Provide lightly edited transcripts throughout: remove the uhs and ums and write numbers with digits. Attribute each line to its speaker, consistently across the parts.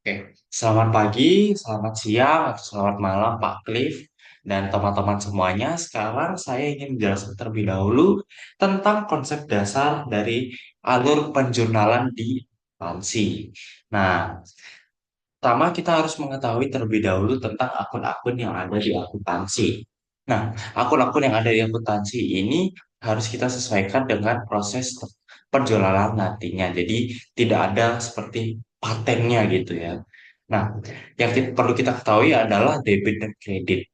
Speaker 1: Oke, selamat pagi, selamat siang, atau selamat malam Pak Cliff dan teman-teman semuanya. Sekarang saya ingin menjelaskan terlebih dahulu tentang konsep dasar dari alur penjurnalan di akuntansi. Nah, pertama kita harus mengetahui terlebih dahulu tentang akun-akun yang ada di akuntansi. Nah, akun-akun yang ada di akuntansi ini harus kita sesuaikan dengan proses penjualan nantinya. Jadi tidak ada seperti patennya gitu ya. Nah, yang perlu kita ketahui adalah debit dan kredit.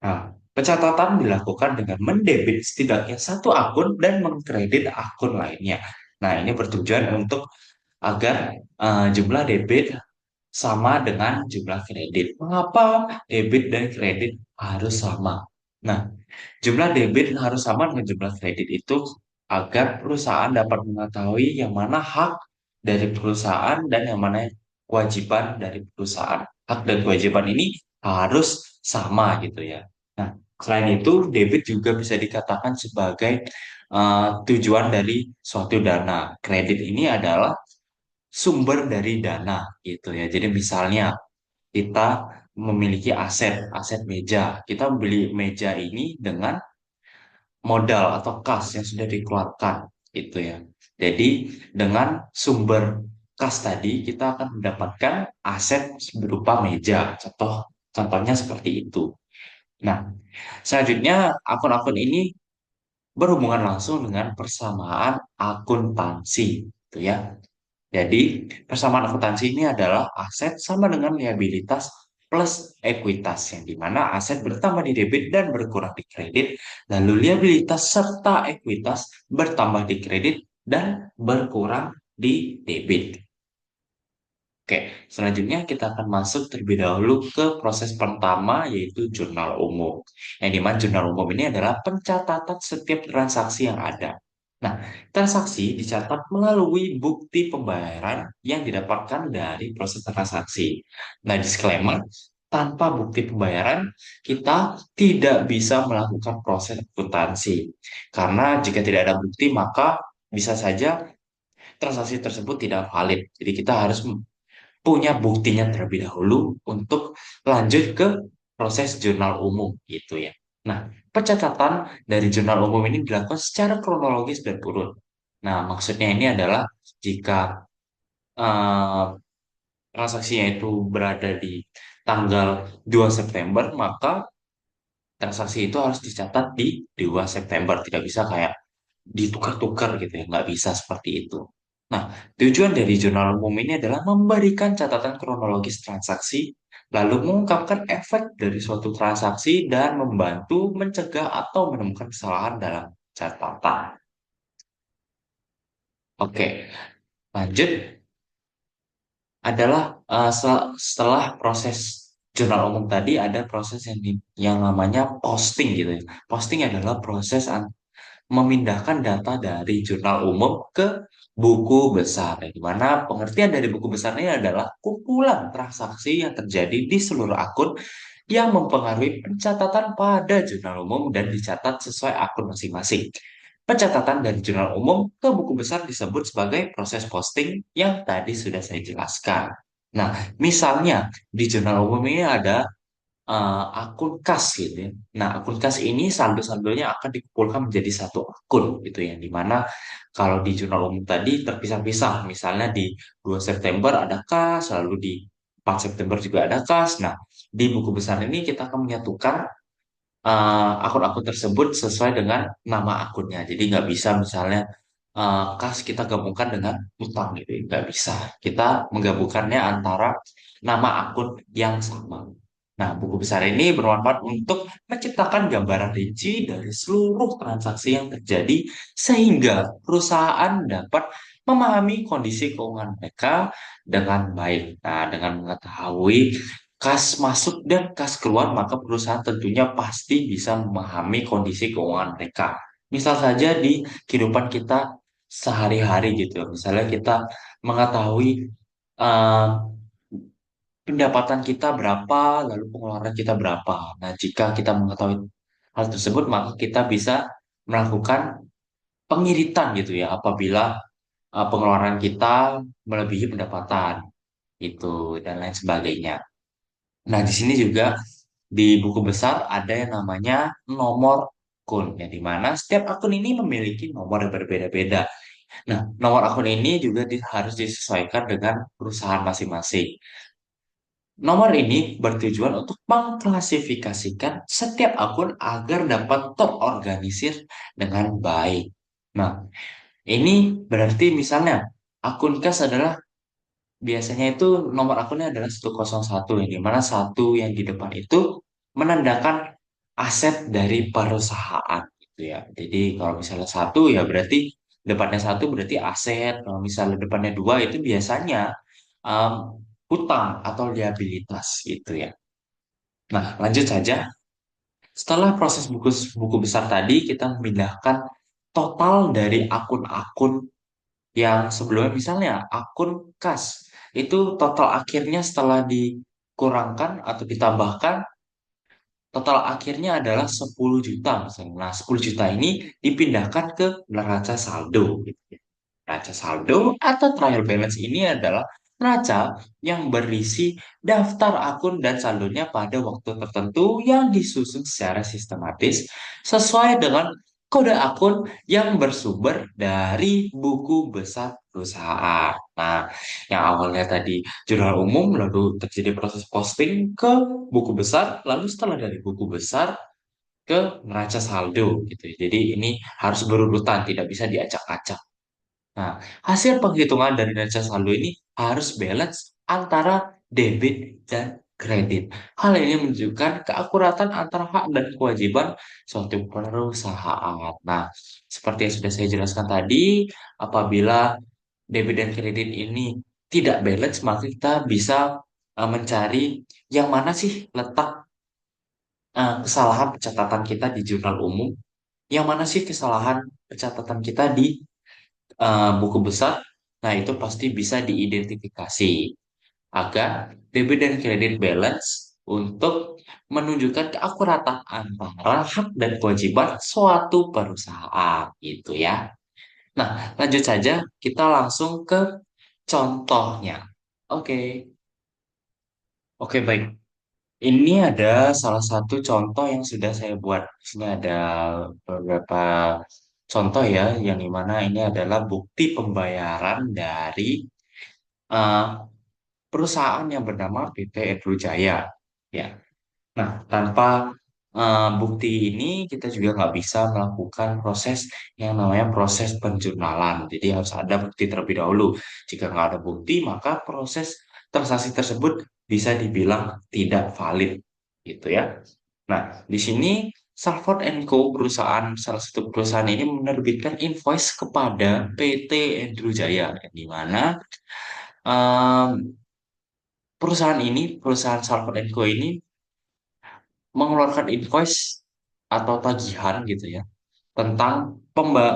Speaker 1: Nah, pencatatan dilakukan dengan mendebit setidaknya satu akun dan mengkredit akun lainnya. Nah, ini bertujuan untuk agar jumlah debit sama dengan jumlah kredit. Mengapa debit dan kredit harus sama? Nah, jumlah debit harus sama dengan jumlah kredit itu agar perusahaan dapat mengetahui yang mana hak dari perusahaan dan yang mana kewajiban dari perusahaan. Hak dan kewajiban ini harus sama gitu ya. Nah, selain itu, debit juga bisa dikatakan sebagai tujuan dari suatu dana. Kredit ini adalah sumber dari dana gitu ya. Jadi misalnya kita memiliki aset meja. Kita membeli meja ini dengan modal atau kas yang sudah dikeluarkan gitu ya. Jadi dengan sumber kas tadi kita akan mendapatkan aset berupa meja. Contohnya seperti itu. Nah, selanjutnya akun-akun ini berhubungan langsung dengan persamaan akuntansi gitu ya. Jadi, persamaan akuntansi ini adalah aset sama dengan liabilitas plus ekuitas, yang dimana aset bertambah di debit dan berkurang di kredit, lalu liabilitas serta ekuitas bertambah di kredit dan berkurang di debit. Oke, selanjutnya kita akan masuk terlebih dahulu ke proses pertama yaitu jurnal umum. Yang dimana jurnal umum ini adalah pencatatan setiap transaksi yang ada. Nah, transaksi dicatat melalui bukti pembayaran yang didapatkan dari proses transaksi. Nah, disclaimer, tanpa bukti pembayaran, kita tidak bisa melakukan proses akuntansi. Karena jika tidak ada bukti, maka bisa saja transaksi tersebut tidak valid. Jadi kita harus punya buktinya terlebih dahulu untuk lanjut ke proses jurnal umum gitu ya. Nah, pencatatan dari jurnal umum ini dilakukan secara kronologis dan urut. Nah, maksudnya ini adalah jika eh, transaksinya itu berada di tanggal 2 September, maka transaksi itu harus dicatat di 2 September. Tidak bisa kayak ditukar-tukar gitu ya, nggak bisa seperti itu. Nah, tujuan dari jurnal umum ini adalah memberikan catatan kronologis transaksi, lalu mengungkapkan efek dari suatu transaksi dan membantu mencegah atau menemukan kesalahan dalam catatan. Oke, lanjut adalah setelah proses jurnal umum tadi ada proses yang namanya posting gitu ya. Posting adalah proses memindahkan data dari jurnal umum ke buku besar, di mana pengertian dari buku besar ini adalah kumpulan transaksi yang terjadi di seluruh akun yang mempengaruhi pencatatan pada jurnal umum dan dicatat sesuai akun masing-masing. Pencatatan dari jurnal umum ke buku besar disebut sebagai proses posting yang tadi sudah saya jelaskan. Nah, misalnya di jurnal umum ini ada akun kas gitu ya. Nah, akun kas ini saldo-saldonya akan dikumpulkan menjadi satu akun gitu ya. Dimana kalau di jurnal umum tadi terpisah-pisah. Misalnya di 2 September ada kas, lalu di 4 September juga ada kas. Nah, di buku besar ini kita akan menyatukan akun-akun tersebut sesuai dengan nama akunnya. Jadi nggak bisa misalnya kas kita gabungkan dengan utang gitu, ya. Nggak bisa. Kita menggabungkannya antara nama akun yang sama. Nah, buku besar ini bermanfaat untuk menciptakan gambaran rinci dari seluruh transaksi yang terjadi sehingga perusahaan dapat memahami kondisi keuangan mereka dengan baik. Nah, dengan mengetahui kas masuk dan kas keluar, maka perusahaan tentunya pasti bisa memahami kondisi keuangan mereka. Misal saja di kehidupan kita sehari-hari gitu ya. Misalnya kita mengetahui eh, pendapatan kita berapa, lalu pengeluaran kita berapa. Nah, jika kita mengetahui hal tersebut, maka kita bisa melakukan pengiritan gitu ya apabila pengeluaran kita melebihi pendapatan. itu dan lain sebagainya. Nah, di sini juga di buku besar ada yang namanya nomor akun, yang dimana setiap akun ini memiliki nomor yang berbeda-beda. Nah, nomor akun ini juga harus disesuaikan dengan perusahaan masing-masing. Nomor ini bertujuan untuk mengklasifikasikan setiap akun agar dapat terorganisir dengan baik. Nah, ini berarti misalnya akun kas adalah biasanya itu nomor akunnya adalah 101 yang dimana satu yang di depan itu menandakan aset dari perusahaan gitu ya. Jadi kalau misalnya satu ya berarti depannya satu berarti aset. Kalau misalnya depannya dua itu biasanya um, hutang atau liabilitas gitu ya. Nah, lanjut saja. Setelah proses buku buku besar tadi, kita memindahkan total dari akun-akun yang sebelumnya misalnya akun kas itu total akhirnya setelah dikurangkan atau ditambahkan total akhirnya adalah 10 juta misalnya. Nah, 10 juta ini dipindahkan ke neraca saldo gitu ya. Neraca saldo atau trial balance ini adalah neraca yang berisi daftar akun dan saldonya pada waktu tertentu yang disusun secara sistematis sesuai dengan kode akun yang bersumber dari buku besar perusahaan. Nah, yang awalnya tadi jurnal umum, lalu terjadi proses posting ke buku besar, lalu setelah dari buku besar ke neraca saldo gitu ya. Jadi ini harus berurutan, tidak bisa diacak-acak. Nah, hasil penghitungan dari neraca saldo ini harus balance antara debit dan kredit. Hal ini menunjukkan keakuratan antara hak dan kewajiban suatu perusahaan. Nah, seperti yang sudah saya jelaskan tadi, apabila debit dan kredit ini tidak balance, maka kita bisa mencari yang mana sih letak kesalahan pencatatan kita di jurnal umum, yang mana sih kesalahan pencatatan kita di buku besar. Nah, itu pasti bisa diidentifikasi agar debit dan kredit balance untuk menunjukkan keakuratan antara hak dan kewajiban suatu perusahaan gitu ya. Nah, lanjut saja kita langsung ke contohnya. Oke. Oke, baik. Ini ada salah satu contoh yang sudah saya buat. Di sini ada beberapa contoh ya, yang dimana ini adalah bukti pembayaran dari eh, perusahaan yang bernama PT Edru Jaya. Ya, nah tanpa bukti ini kita juga nggak bisa melakukan proses yang namanya proses penjurnalan. Jadi harus ada bukti terlebih dahulu. Jika nggak ada bukti, maka proses transaksi tersebut bisa dibilang tidak valid, gitu ya. Nah, di sini Salford Co. perusahaan salah satu perusahaan ini menerbitkan invoice kepada PT Endru Jaya, yang di mana em, perusahaan Salford Co. ini mengeluarkan invoice atau tagihan gitu ya tentang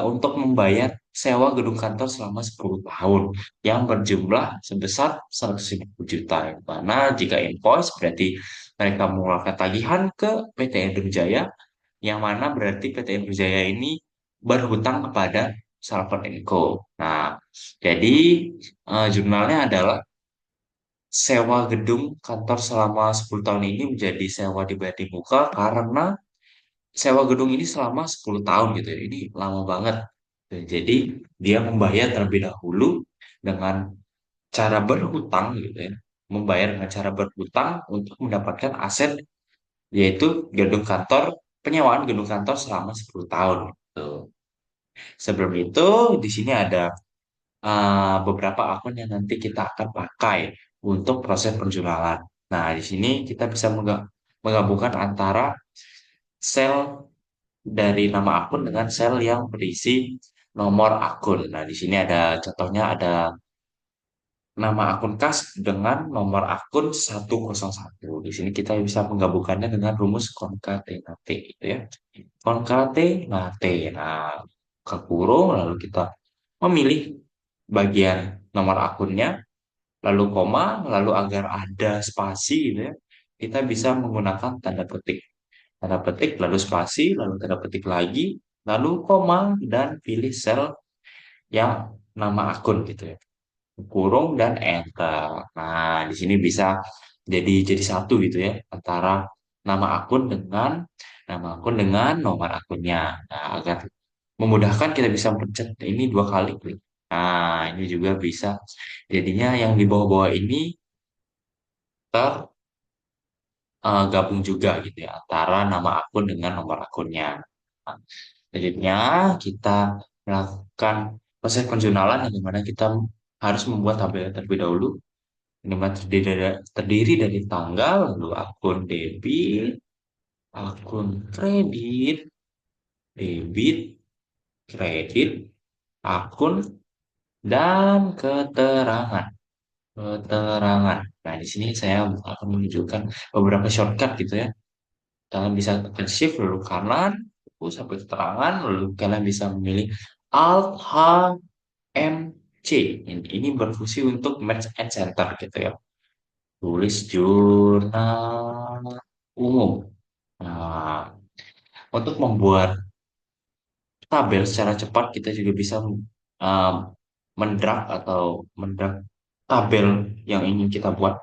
Speaker 1: untuk membayar sewa gedung kantor selama 10 tahun yang berjumlah sebesar 150 juta. Yang mana jika invoice berarti mereka mengeluarkan tagihan ke PT Endru Jaya, yang mana berarti PT Endru Jaya ini berhutang kepada Salford Co. Nah, jadi jurnalnya adalah sewa gedung kantor selama 10 tahun ini menjadi sewa dibayar di muka karena sewa gedung ini selama 10 tahun gitu ya. Ini lama banget. Jadi dia membayar terlebih dahulu dengan cara berhutang gitu ya. Membayar dengan cara berhutang untuk mendapatkan aset yaitu gedung kantor, penyewaan gedung kantor selama 10 tahun gitu. Sebelum itu di sini ada beberapa akun yang nanti kita akan pakai untuk proses penjualan. Nah, di sini kita bisa menggabungkan antara sel dari nama akun dengan sel yang berisi nomor akun. Nah, di sini ada contohnya ada nama akun kas dengan nomor akun 101. Di sini kita bisa menggabungkannya dengan rumus konkatenate gitu ya. Konkatenate. Nah, ke kurung lalu kita memilih bagian nomor akunnya, lalu koma, lalu agar ada spasi gitu ya. Kita bisa menggunakan tanda petik. Tanda petik, lalu spasi, lalu tanda petik lagi, lalu koma, dan pilih sel yang nama akun gitu ya. kurung dan enter. Nah, di sini bisa jadi satu gitu ya antara nama akun dengan nomor akunnya. Nah, agar memudahkan kita bisa pencet ini 2 kali klik. Nah, ini juga bisa. Jadinya yang di bawah-bawah ini tergabung juga gitu ya antara nama akun dengan nomor akunnya. Nah, selanjutnya kita melakukan proses penjualan yang dimana kita harus membuat tabel terlebih dahulu. Ini mah terdiri dari tanggal, lalu akun debit, akun kredit, debit, kredit, akun, dan keterangan. Keterangan. Nah, di sini saya akan menunjukkan beberapa shortcut gitu ya. Kalian bisa tekan shift lalu kanan, terus sampai keterangan, lalu kalian bisa memilih Alt H M C. Ini berfungsi untuk match and center gitu ya. Tulis jurnal umum. Nah, untuk membuat tabel secara cepat kita juga bisa um, mendrag atau mendrag tabel yang ingin kita buat.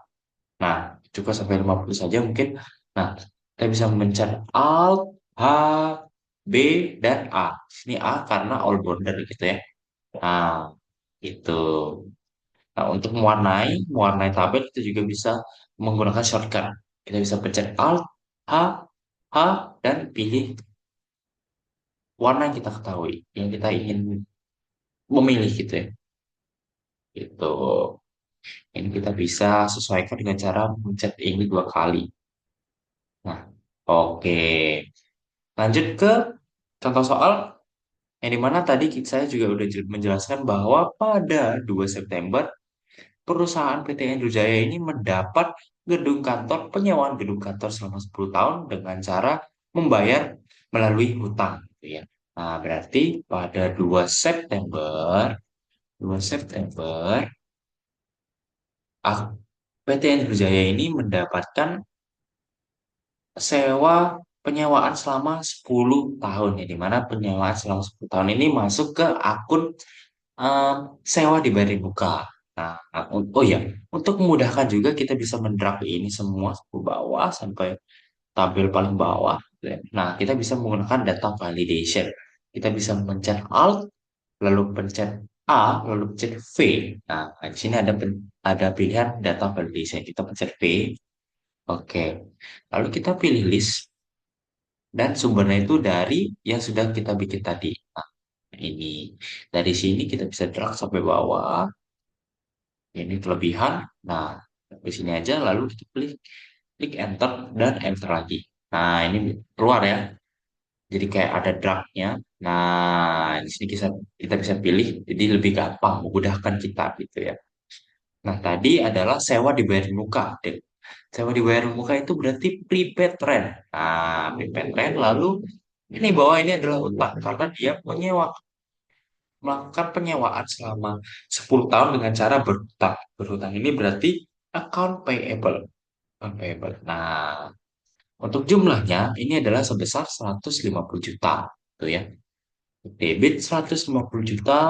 Speaker 1: Nah, cukup sampai 50 saja mungkin. Nah, kita bisa mencet Alt, H, B, dan A. Ini A karena all border gitu ya. Nah, itu. Nah, untuk mewarnai tabel kita juga bisa menggunakan shortcut. Kita bisa pencet Alt, H, H, dan pilih warna yang kita ketahui, yang kita ingin memilih gitu ya. Itu. Ini kita bisa sesuaikan dengan cara mencet ini 2 kali. Nah, oke. Lanjut ke contoh soal yang dimana tadi saya juga udah menjelaskan bahwa pada 2 September perusahaan PT Jaya ini mendapat penyewaan gedung kantor selama 10 tahun dengan cara membayar melalui hutang gitu ya. Nah, berarti pada 2 September PT Jaya ini mendapatkan penyewaan selama 10 tahun ya, di mana penyewaan selama 10 tahun ini masuk ke akun em, sewa di Bari Muka. Nah, oh ya, untuk memudahkan juga kita bisa mendrag ini semua ke bawah sampai tabel paling bawah. Nah, kita bisa menggunakan data validation. Kita bisa mencet Alt, lalu pencet A, lalu pencet V. Nah, di sini ada pilihan data validation. Kita pencet V. Oke. Lalu kita pilih list dan sumbernya itu dari yang sudah kita bikin tadi. Nah, ini dari sini kita bisa drag sampai bawah. Ini kelebihan. Nah, di sini aja lalu kita klik enter dan enter lagi. Nah, ini keluar ya. Jadi kayak ada dragnya. Nah, di sini kita bisa pilih. Jadi lebih gampang, memudahkan kita gitu ya. Nah, tadi adalah sewa dibayar muka. Sewa dibayar muka itu berarti prepaid rent. Nah, prepaid rent lalu ini bawah ini adalah utang karena dia melakukan penyewaan selama 10 tahun dengan cara berhutang. Berhutang ini berarti account payable. Account payable. Nah, untuk jumlahnya ini adalah sebesar 150 juta. Tuh ya. Debit 150 juta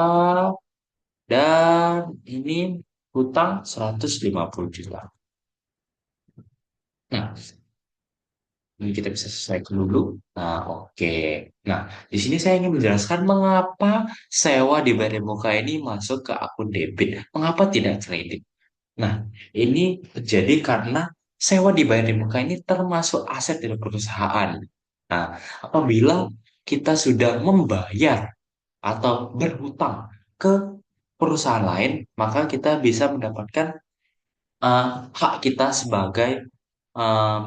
Speaker 1: dan ini hutang 150 juta. Nah, ini kita bisa sesuaikan dulu. Nah, oke. Nah, di sini saya ingin menjelaskan mengapa sewa di Bari Muka ini masuk ke akun debit. Mengapa tidak kredit? Nah, ini terjadi karena sewa dibayar di muka ini termasuk aset dari perusahaan. Nah, apabila kita sudah membayar atau berhutang ke perusahaan lain, maka kita bisa mendapatkan hak kita sebagai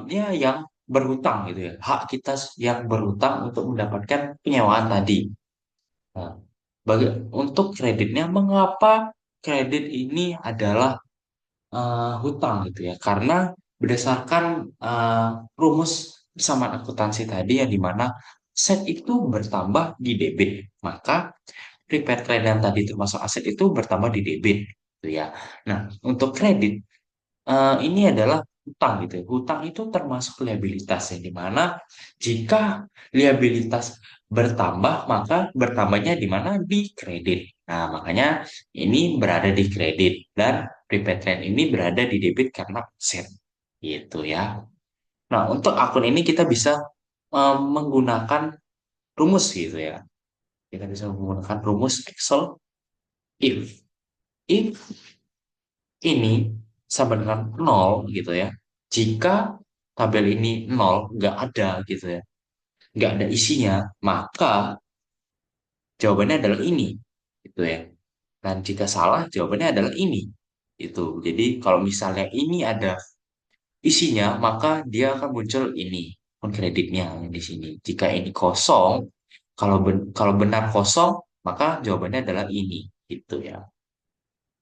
Speaker 1: ya yang berhutang gitu ya. Hak kita yang berhutang untuk mendapatkan penyewaan tadi. Nah, untuk kreditnya, mengapa kredit ini adalah hutang gitu ya karena berdasarkan uh, rumus persamaan akuntansi tadi yang dimana set itu bertambah di debit maka prepaid credit yang tadi termasuk aset itu bertambah di debit gitu ya. Nah, untuk kredit ini adalah hutang gitu ya. Hutang itu termasuk liabilitas yang dimana jika liabilitas bertambah maka bertambahnya di mana di kredit. Nah, makanya ini berada di kredit dan prepaid trend ini berada di debit karena aset. Gitu ya. Nah, untuk akun ini kita bisa menggunakan rumus gitu ya. Kita bisa menggunakan rumus Excel if. If ini sama dengan nol gitu ya. Jika tabel ini nol, nggak ada gitu ya. Nggak ada isinya, maka jawabannya adalah ini. Gitu ya. Dan jika salah, jawabannya adalah ini. Itu. Jadi kalau misalnya ini ada isinya, maka dia akan muncul ini akun kreditnya yang di sini. Jika ini kosong, kalau benar kosong, maka jawabannya adalah ini. Gitu ya.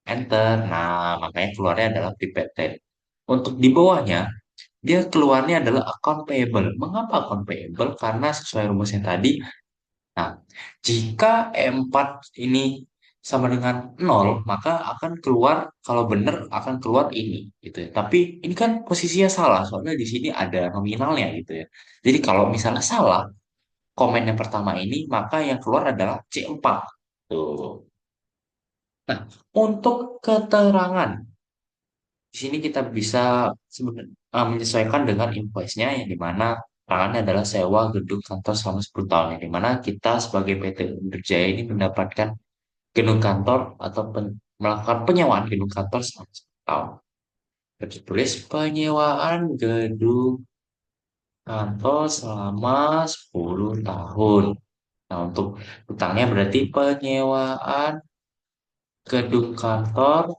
Speaker 1: Enter. Nah, makanya keluarnya adalah prepaid. Untuk di bawahnya, dia keluarnya adalah account payable. Mengapa account payable? Karena sesuai rumusnya tadi, nah, jika E4 ini sama dengan nol, maka akan keluar, kalau benar akan keluar ini, gitu ya. Tapi ini kan posisinya salah, soalnya di sini ada nominalnya, gitu ya. Jadi kalau misalnya salah, komen yang pertama ini, maka yang keluar adalah C4. Tuh. Nah, untuk keterangan di sini kita bisa menyesuaikan dengan invoice-nya yang dimana tangannya adalah sewa gedung kantor selama 10 tahun yang dimana kita sebagai PT Undur Jaya ini mendapatkan gedung kantor atau melakukan penyewaan gedung kantor selama 10 tahun. Tertulis penyewaan gedung kantor selama 10 tahun. Nah, untuk utangnya berarti penyewaan gedung kantor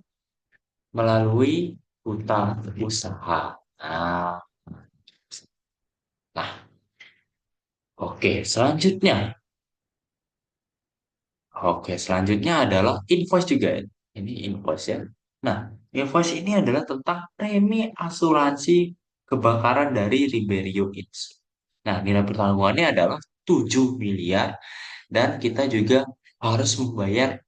Speaker 1: melalui hutang usaha. Nah, nah, oke, selanjutnya. Oke, selanjutnya adalah invoice juga. Ini invoice ya. Nah, invoice ini adalah tentang premi asuransi kebakaran dari Riberio Ins. Nah, nilai pertanggungannya adalah 7 miliar dan kita juga harus membayar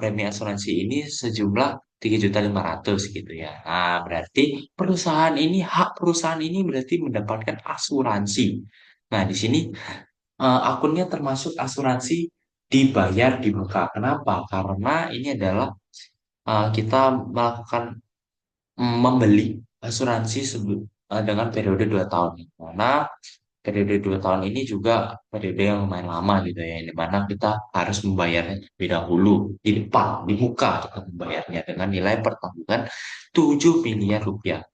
Speaker 1: premi asuransi ini sejumlah 3.500.000 gitu ya. Nah, berarti hak perusahaan ini berarti mendapatkan asuransi. Nah, di sini akunnya termasuk asuransi dibayar di muka. Kenapa? Karena ini adalah kita melakukan membeli asuransi dengan periode 2 tahun. Karena periode 2 tahun ini juga periode yang lumayan lama gitu ya, di mana kita harus membayarnya terlebih dahulu di depan, di muka kita membayarnya dengan nilai pertanggungan 7 miliar rupiah.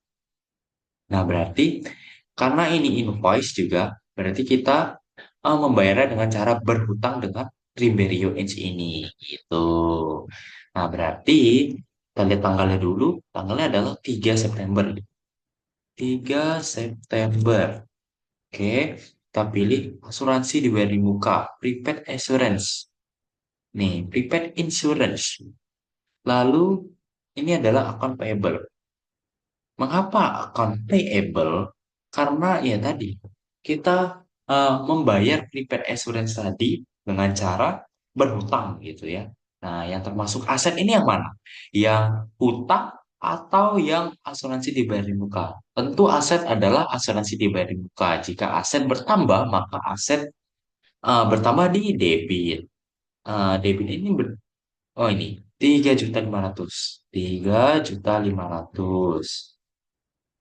Speaker 1: Nah, berarti karena ini invoice juga, berarti kita membayarnya dengan cara berhutang dengan Riberio Inch ini. Gitu. Nah, berarti kita lihat tanggalnya dulu. Tanggalnya adalah 3 September. 3 September. Oke, kita pilih asuransi dibayar di muka. Prepaid Assurance. Nih, Prepaid Insurance. Lalu, ini adalah account payable. Mengapa account payable? Karena ya tadi kita membayar prepaid assurance tadi dengan cara berhutang gitu ya. Nah, yang termasuk aset ini yang mana? Yang hutang atau yang asuransi dibayar di muka? Tentu aset adalah asuransi dibayar di muka. Jika aset bertambah, maka aset bertambah di debit. Debit ini oh ini 3.500.000. 3.500.000.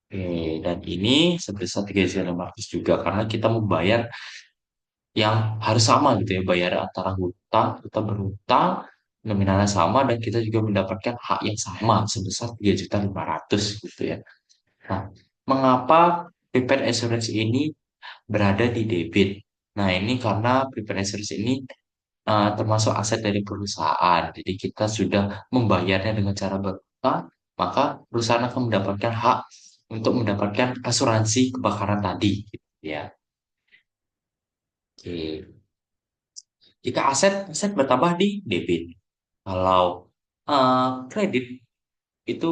Speaker 1: Oke, dan ini sebesar 3.500 juga karena kita membayar yang harus sama gitu ya, bayar antara hutang, kita berhutang, nominalnya sama dan kita juga mendapatkan hak yang sama sebesar 3.500.000 gitu ya. Nah, mengapa prepaid insurance ini berada di debit? Nah, ini karena prepaid insurance ini termasuk aset dari perusahaan. Jadi kita sudah membayarnya dengan cara berhutang, maka perusahaan akan mendapatkan hak untuk mendapatkan asuransi kebakaran tadi, gitu ya. Oke. Jika aset bertambah di debit. Kalau kredit itu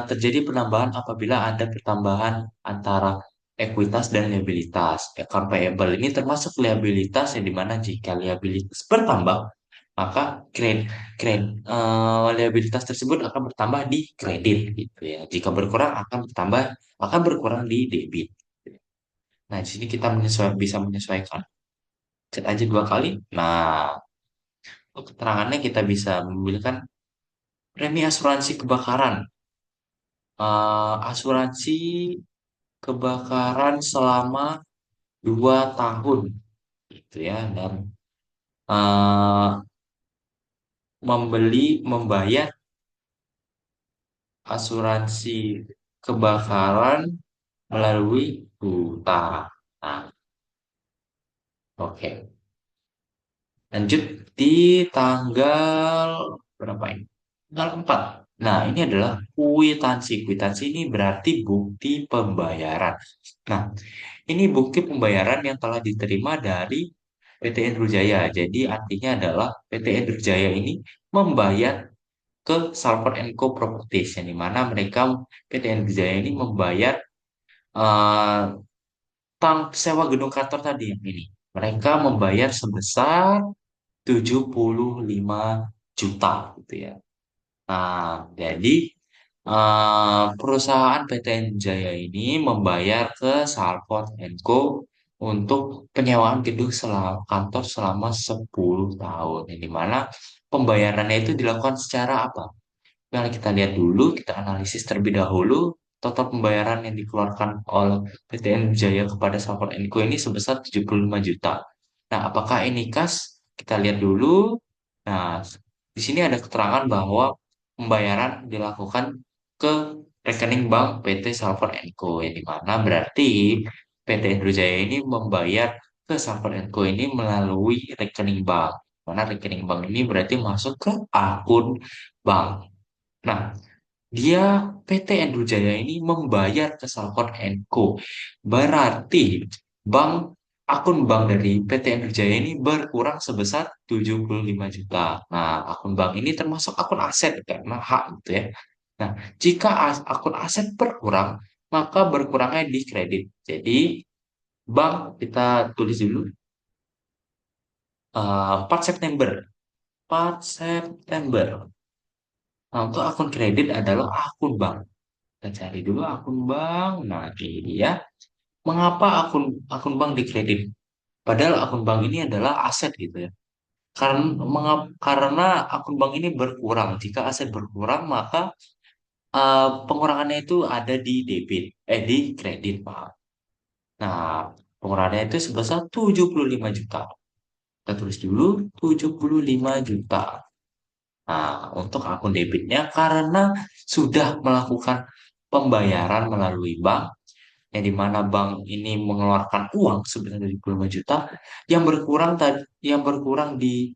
Speaker 1: terjadi penambahan apabila ada pertambahan antara ekuitas dan liabilitas. Account payable ini termasuk liabilitas yang dimana jika liabilitas bertambah, maka liabilitas tersebut akan bertambah di kredit gitu ya. Jika berkurang akan berkurang di debit. Nah, di sini kita bisa menyesuaikan. Cek aja 2 kali. Nah, Untuk keterangannya kita bisa memiliki premi asuransi kebakaran. Asuransi kebakaran selama 2 tahun gitu ya, dan eh, membayar asuransi kebakaran melalui hutang. Nah, oke. Lanjut di tanggal berapa ini? Tanggal 4. Nah, ini adalah kwitansi. Kwitansi ini berarti bukti pembayaran. Nah, ini bukti pembayaran yang telah diterima dari PT Endru Jaya. Jadi artinya adalah PT Endru Jaya ini membayar ke Salford Co Properties, yang dimana mereka PT Endru Jaya ini membayar eh, sewa gedung kantor tadi yang ini. Mereka membayar sebesar 75 juta gitu ya. Nah, jadi perusahaan PTN Jaya ini membayar ke Salford Co untuk penyewaan gedung kantor selama 10 tahun. Yang dimana pembayarannya itu dilakukan secara apa? Mari kita lihat dulu, kita analisis terlebih dahulu. Total pembayaran yang dikeluarkan oleh PTN Jaya kepada Salford Co ini sebesar 75 juta. Nah, apakah ini kas? Kita lihat dulu. Nah, di sini ada keterangan bahwa pembayaran dilakukan ke rekening bank PT Salford Co, yang dimana berarti PT Jaya ini membayar ke Salford Co ini melalui rekening bank. Mana rekening bank ini berarti masuk ke akun bank. Nah, PT Andrew Jaya ini membayar ke Salcon Co. Berarti bank akun bank dari PT Andrew Jaya ini berkurang sebesar 75 juta. Nah, akun bank ini termasuk akun aset karena hak gitu ya. Nah, jika akun aset berkurang, maka berkurangnya di kredit. Jadi, bank kita tulis dulu 4 September. 4 September. Nah, untuk akun kredit adalah akun bank. Kita cari dulu akun bank. Nah, ini dia. Mengapa akun akun bank dikredit? Padahal akun bank ini adalah aset gitu ya. Karena akun bank ini berkurang. Jika aset berkurang, maka pengurangannya itu ada di debit, di kredit, Pak. Nah, pengurangannya itu sebesar 75 juta. Kita tulis dulu 75 juta. Nah, untuk akun debitnya karena sudah melakukan pembayaran melalui bank, yang di mana bank ini mengeluarkan uang sebesar 25 juta, yang berkurang di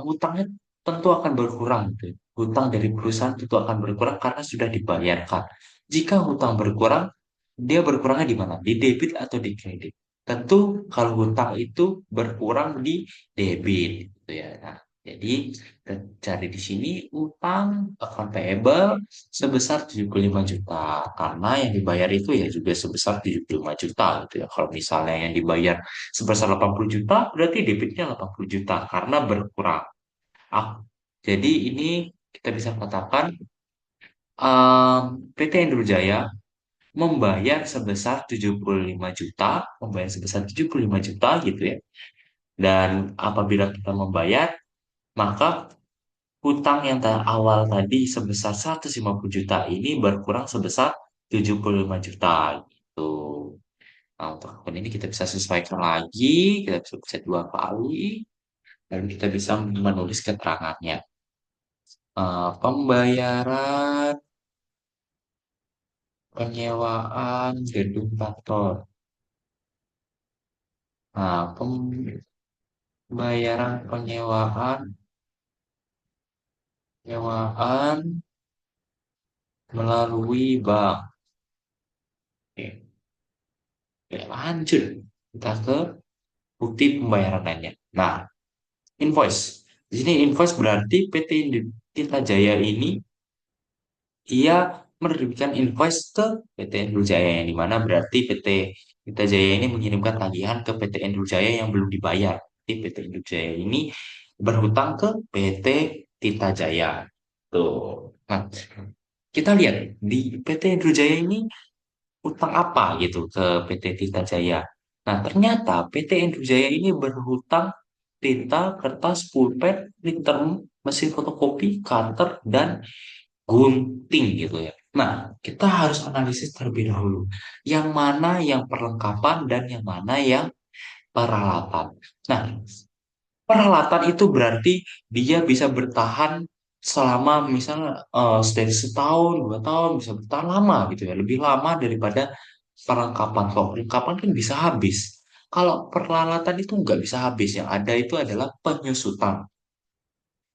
Speaker 1: hutangnya tentu akan berkurang gitu. Hutang dari perusahaan itu akan berkurang karena sudah dibayarkan. Jika hutang berkurang, dia berkurangnya di mana? Di debit atau di kredit? Tentu kalau hutang itu berkurang di debit gitu ya. Nah, jadi kita cari di sini utang account payable sebesar 75 juta, karena yang dibayar itu ya juga sebesar 75 juta gitu ya. Kalau misalnya yang dibayar sebesar 80 juta, berarti debitnya 80 juta karena berkurang. Ah, jadi ini kita bisa katakan PT Jaya membayar sebesar 75 juta, membayar sebesar 75 juta gitu ya. Dan apabila kita membayar, maka hutang yang awal tadi sebesar 150 juta ini berkurang sebesar 75 juta gitu. Nah, untuk akun ini kita bisa sesuaikan lagi, kita bisa cek 2 kali, dan kita bisa menulis keterangannya. Pembayaran penyewaan gedung kantor. Nah, pembayaran penyewaan melalui bank. Oke, oke, lanjut. Kita ke bukti pembayaran lainnya. Nah, invoice. Di sini invoice berarti PT Tita Jaya ini ia menerbitkan invoice ke PT Endul Jaya, yang dimana berarti PT Tita Jaya ini mengirimkan tagihan ke PT Endul Jaya yang belum dibayar. Jadi PT Endul Jaya ini berhutang ke PT Tita Jaya. Tuh. Nah, kita lihat di PT Endul Jaya ini utang apa gitu ke PT Tita Jaya. Nah, ternyata PT Endul Jaya ini berhutang tinta, kertas, pulpen, printer, mesin fotokopi, cutter, dan gunting gitu ya. Nah, kita harus analisis terlebih dahulu. Yang mana yang perlengkapan dan yang mana yang peralatan. Nah, peralatan itu berarti dia bisa bertahan selama misalnya dari setahun, 2 tahun, bisa bertahan lama gitu ya. Lebih lama daripada perlengkapan. Kalau perlengkapan kan bisa habis. Kalau peralatan itu nggak bisa habis. Yang ada itu adalah penyusutan.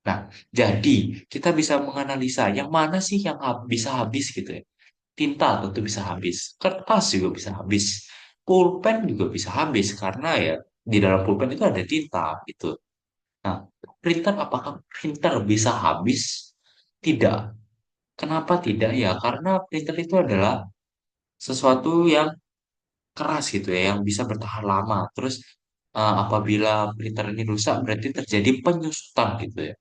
Speaker 1: Nah, jadi kita bisa menganalisa yang mana sih yang bisa habis gitu ya. Tinta tentu bisa habis, kertas juga bisa habis, pulpen juga bisa habis karena ya di dalam pulpen itu ada tinta gitu. Nah, printer apakah printer bisa habis? Tidak. Kenapa tidak? Ya, karena printer itu adalah sesuatu yang keras gitu ya, yang bisa bertahan lama. Terus apabila printer ini rusak, berarti terjadi penyusutan gitu ya.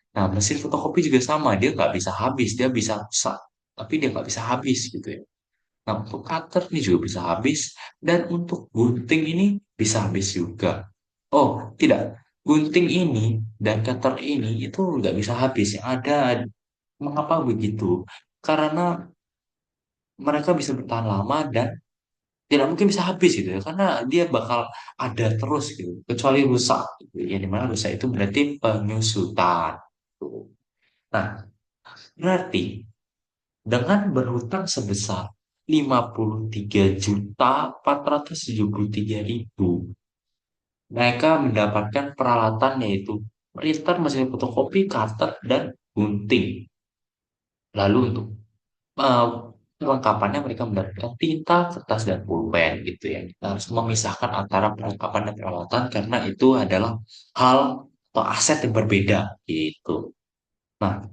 Speaker 1: Nah, mesin fotokopi juga sama, dia nggak bisa habis, dia bisa rusak, tapi dia nggak bisa habis gitu ya. Nah, untuk cutter ini juga bisa habis, dan untuk gunting ini bisa habis juga. Oh, tidak. Gunting ini dan cutter ini itu nggak bisa habis. Yang ada, mengapa begitu? Karena mereka bisa bertahan lama dan tidak mungkin bisa habis gitu ya. Karena dia bakal ada terus gitu. Kecuali rusak. Gitu. Yang dimana rusak itu berarti penyusutan. Tuh. Nah, berarti dengan berhutang sebesar 53.473.000, mereka mendapatkan peralatan yaitu printer, mesin fotokopi, cutter, dan gunting. Lalu untuk eh, perlengkapannya mereka mendapatkan tinta, kertas, dan pulpen gitu ya. Kita harus memisahkan antara perlengkapan dan peralatan karena itu adalah hal atau aset yang berbeda gitu. Nah,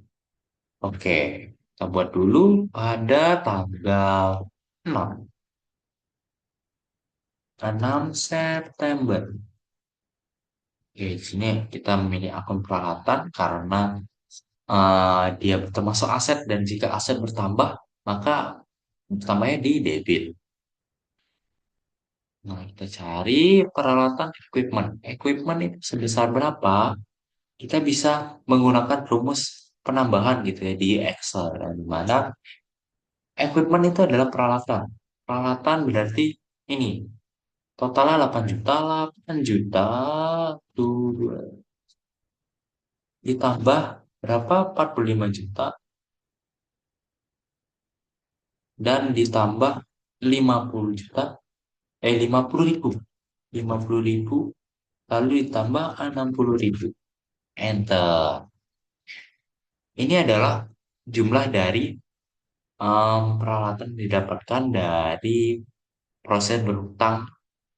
Speaker 1: oke. Kita buat dulu pada tanggal 6 September. Oke, di sini kita memilih akun peralatan karena dia termasuk aset dan jika aset bertambah, maka bertambahnya di debit. Nah, kita cari peralatan equipment. Equipment itu sebesar berapa? Kita bisa menggunakan rumus penambahan gitu ya di Excel. Di mana equipment itu adalah peralatan. Peralatan berarti ini totalnya 8 juta, 8 juta, tuh, ditambah berapa? 45 juta dan ditambah 50 juta, 50 ribu. 50 ribu lalu ditambah 60 ribu. Enter. Ini adalah jumlah dari peralatan yang didapatkan dari proses berhutang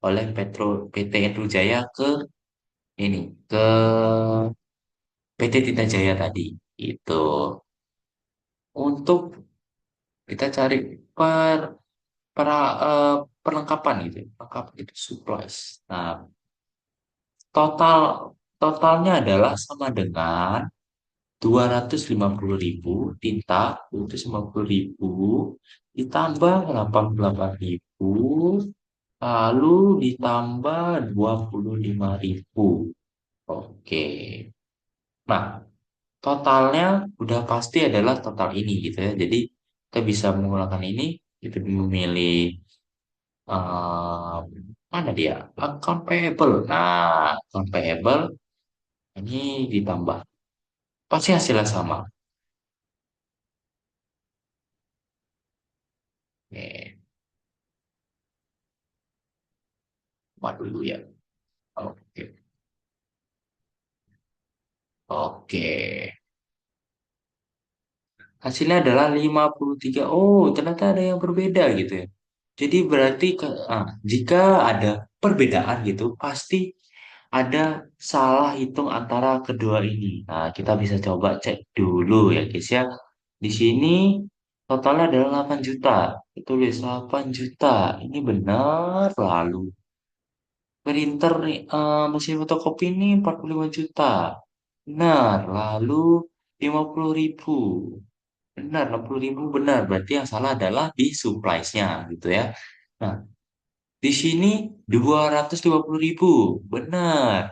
Speaker 1: oleh PT Petro Jaya ke ini ke PT Tita Jaya tadi. Itu untuk kita cari per, eh, perlengkapan gitu, ya. Perlengkapan itu supplies. Nah, total totalnya adalah sama dengan 250 ribu tinta, 250 ribu ditambah 88 ribu, lalu ditambah 25 ribu. Oke. Nah, totalnya udah pasti adalah total ini gitu ya. Jadi kita bisa menggunakan ini, kita memilih eh, mana dia? Account payable. Nah, account payable ini ditambah. Pasti hasilnya sama. Oke, buat dulu ya. Oke, oke. Hasilnya adalah 53. Oh, ternyata ada yang berbeda gitu ya. Jadi berarti jika ada perbedaan gitu, pasti ada salah hitung antara kedua ini. Nah, kita bisa coba cek dulu ya, guys ya. Di sini totalnya adalah 8 juta. Tulis 8 juta. Ini benar lalu. Printer mesin fotokopi ini 45 juta. Benar, lalu 50 ribu. Benar, 60 ribu benar. Berarti yang salah adalah di supplies-nya gitu ya. Nah, di sini 250 ribu. Benar.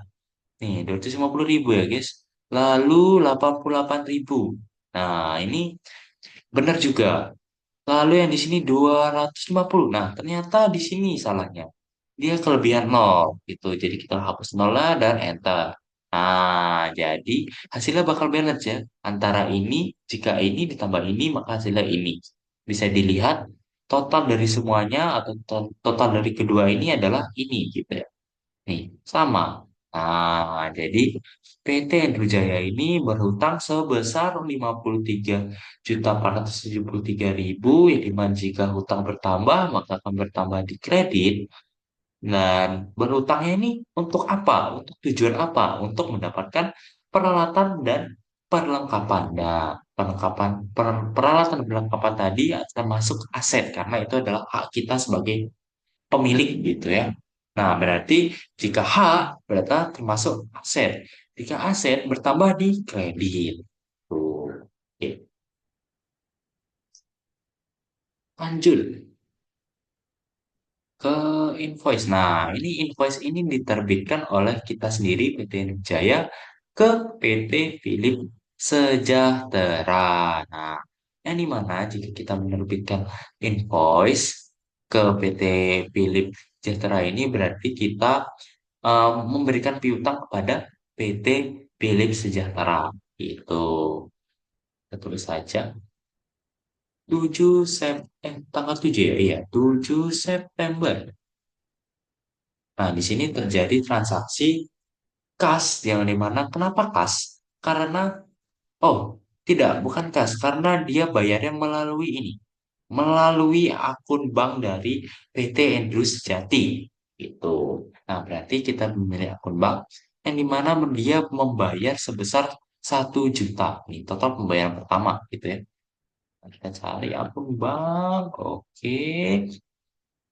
Speaker 1: Nih, 250.000 ya, guys. Lalu 88.000. Nah, ini benar juga. Lalu yang di sini 250. Nah, ternyata di sini salahnya. Dia kelebihan nol gitu. Jadi kita hapus nolnya dan enter. Nah, jadi hasilnya bakal balance ya. Antara ini, jika ini ditambah ini, maka hasilnya ini. Bisa dilihat total dari semuanya atau total dari kedua ini adalah ini gitu ya. Nih, sama. Nah, jadi PT Jaya ini berhutang sebesar 53.473.000, yang dimana jika hutang bertambah, maka akan bertambah di kredit. Dan berhutangnya ini untuk apa? Untuk tujuan apa? Untuk mendapatkan peralatan dan perlengkapan. Nah, peralatan dan perlengkapan tadi akan masuk aset karena itu adalah hak kita sebagai pemilik gitu ya. Nah, berarti jika H berarti termasuk aset. Jika aset bertambah di kredit. Tuh. Oke, lanjut ke invoice. Nah, ini invoice ini diterbitkan oleh kita sendiri PT Jaya ke PT Philip Sejahtera. Nah, yang dimana jika kita menerbitkan invoice ke PT Philip Sejahtera ini berarti kita memberikan piutang kepada PT Philip Sejahtera. Itu. Kita tulis saja tanggal 7 ya, iya, 7 September. Nah, di sini terjadi transaksi kas yang dimana kenapa kas? Karena oh tidak bukan kas karena dia bayarnya melalui ini melalui akun bank dari PT Endrus Jati itu. Nah berarti kita memilih akun bank yang dimana dia membayar sebesar 1 juta. Ini total pembayaran pertama gitu ya. Nah, kita cari akun bank. Oke,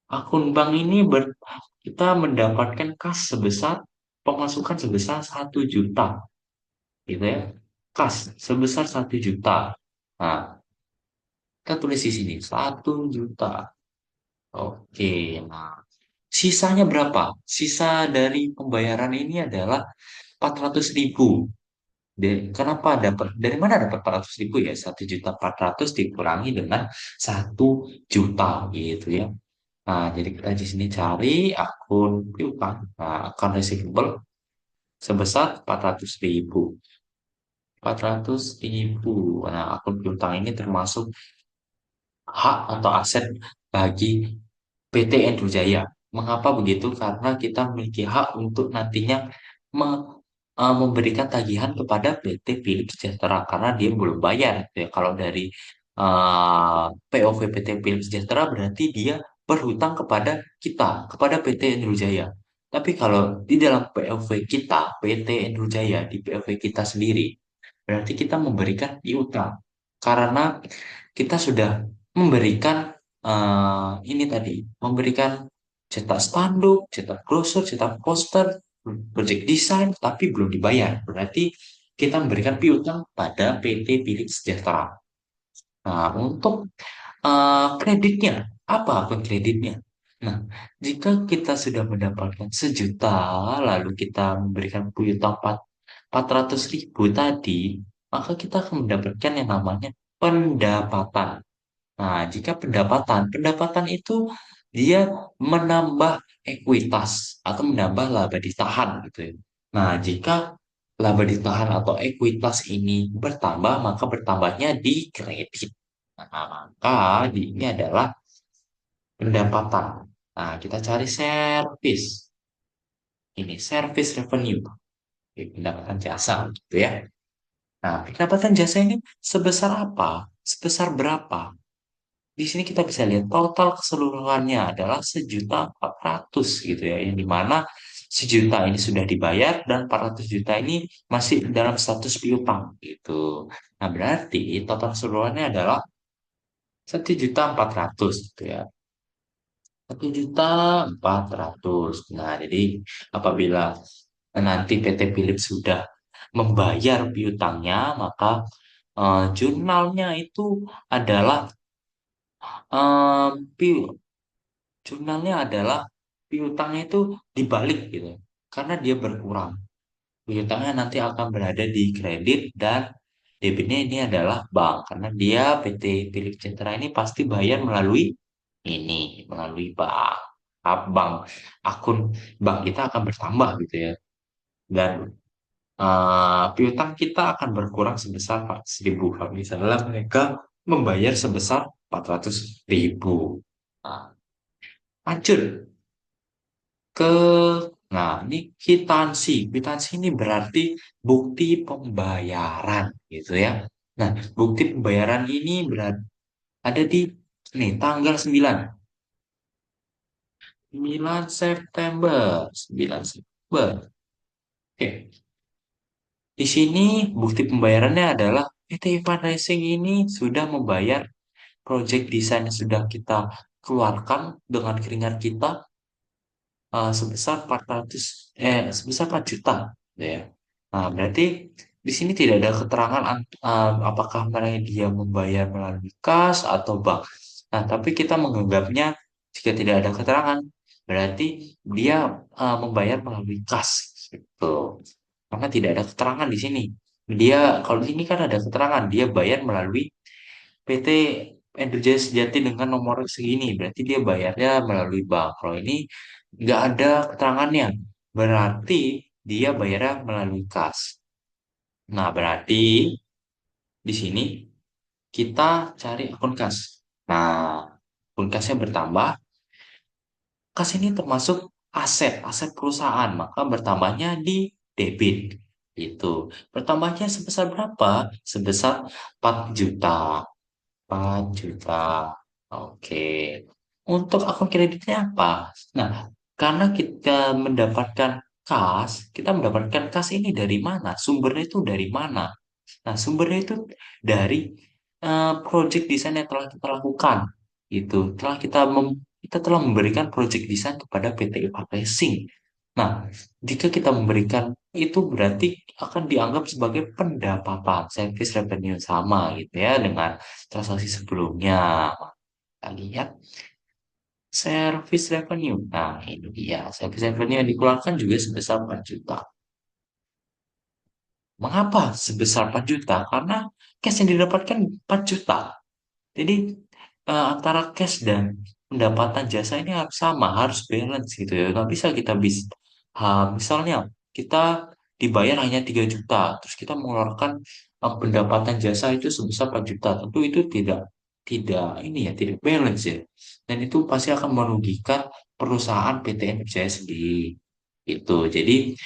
Speaker 1: akun bank ini kita mendapatkan kas sebesar pemasukan sebesar 1 juta gitu ya, kas sebesar 1 juta. Nah, kita tulis di sini 1 juta. Oke, nah sisanya berapa? Sisa dari pembayaran ini adalah 400.000. Kenapa dapat? Dari mana dapat 400.000 ya? 1.400.000 dikurangi dengan 1 juta gitu ya. Nah, jadi kita di sini cari akun piutang, nah, akun receivable sebesar 400.000. 400.000. Nah, akun piutang ini termasuk hak atau aset bagi PT Jaya. Mengapa begitu? Karena kita memiliki hak untuk nantinya memberikan tagihan kepada PT Philips Sejahtera karena dia belum bayar. Gitu ya. Kalau dari POV PT Philips Sejahtera berarti dia berhutang kepada kita, kepada PT Jaya. Tapi kalau di dalam POV kita, PT Jaya, di POV kita sendiri, berarti kita memberikan piutang karena kita sudah memberikan ini tadi, memberikan cetak spanduk, cetak brosur, cetak poster, project design, tapi belum dibayar. Berarti kita memberikan piutang pada PT Philips Sejahtera. Nah, untuk kreditnya, apa akun kreditnya? Nah, jika kita sudah mendapatkan 1 juta, lalu kita memberikan piutang 400.000 tadi, maka kita akan mendapatkan yang namanya pendapatan. Nah, jika pendapatan itu dia menambah ekuitas atau menambah laba ditahan gitu ya. Nah, jika laba ditahan atau ekuitas ini bertambah, maka bertambahnya di kredit. Nah, maka ini adalah pendapatan. Nah, kita cari service. Ini service revenue. Oke, pendapatan jasa gitu ya. Nah, pendapatan jasa ini sebesar apa? Sebesar berapa? Di sini kita bisa lihat total keseluruhannya adalah 1.400.000 gitu ya, yang dimana 1 juta ini sudah dibayar dan 400 juta ini masih dalam status piutang gitu. Nah berarti total keseluruhannya adalah 1.400.000 gitu ya. 1.400.000. Nah jadi apabila nanti PT Philips sudah membayar piutangnya, maka jurnalnya itu adalah eh, jurnalnya adalah piutangnya itu dibalik gitu karena dia berkurang. piutangnya nanti akan berada di kredit dan debitnya ini adalah bank karena dia PT Philip Centra ini pasti bayar melalui melalui bank. Bank akun bank kita akan bertambah gitu ya. Dan piutang kita akan berkurang sebesar 400.000 kalau misalnya mereka membayar sebesar 400.000. Nah, lanjut ke nah ini kwitansi. Kwitansi ini berarti bukti pembayaran gitu ya. Nah, bukti pembayaran ini berarti ada di nih tanggal 9 September 9 September. Oke. Di sini bukti pembayarannya adalah PT Ivan Racing ini sudah membayar project desain yang sudah kita keluarkan dengan keringat kita sebesar 400 sebesar 4 juta gitu ya. Nah, berarti di sini tidak ada keterangan apakah mereka dia membayar melalui kas atau bank. Nah, tapi kita menganggapnya jika tidak ada keterangan berarti dia membayar melalui kas gitu. Karena tidak ada keterangan di sini. Dia kalau di sini kan ada keterangan dia bayar melalui PT Energi Sejati dengan nomor segini, berarti dia bayarnya melalui bank. Kalau ini nggak ada keterangannya, berarti dia bayarnya melalui kas. Nah, berarti di sini kita cari akun kas. Nah, akun kasnya bertambah. Kas ini termasuk aset perusahaan, maka bertambahnya di debit. Itu. Bertambahnya sebesar berapa? Sebesar 4 juta. 4 juta. Oke. Untuk akun kreditnya apa? Nah, karena kita mendapatkan kita mendapatkan kas ini dari mana? Sumbernya itu dari mana? Nah, sumbernya itu dari project desain yang telah kita lakukan. Itu kita telah memberikan project desain kepada PT Ipa Racing. Nah, jika kita memberikan itu berarti akan dianggap sebagai pendapatan service revenue sama gitu ya dengan transaksi sebelumnya. Kita lihat service revenue. Nah, ini dia. Service revenue yang dikeluarkan juga sebesar 4 juta. Mengapa sebesar 4 juta? Karena cash yang didapatkan 4 juta. Jadi antara cash dan pendapatan jasa ini harus sama, harus balance gitu ya. Nggak bisa kita misalnya kita dibayar hanya 3 juta, terus kita mengeluarkan pendapatan jasa itu sebesar 4 juta. Tentu itu tidak tidak ini ya, tidak balance ya. Dan itu pasti akan merugikan perusahaan PT Jaya sendiri. Itu. Jadi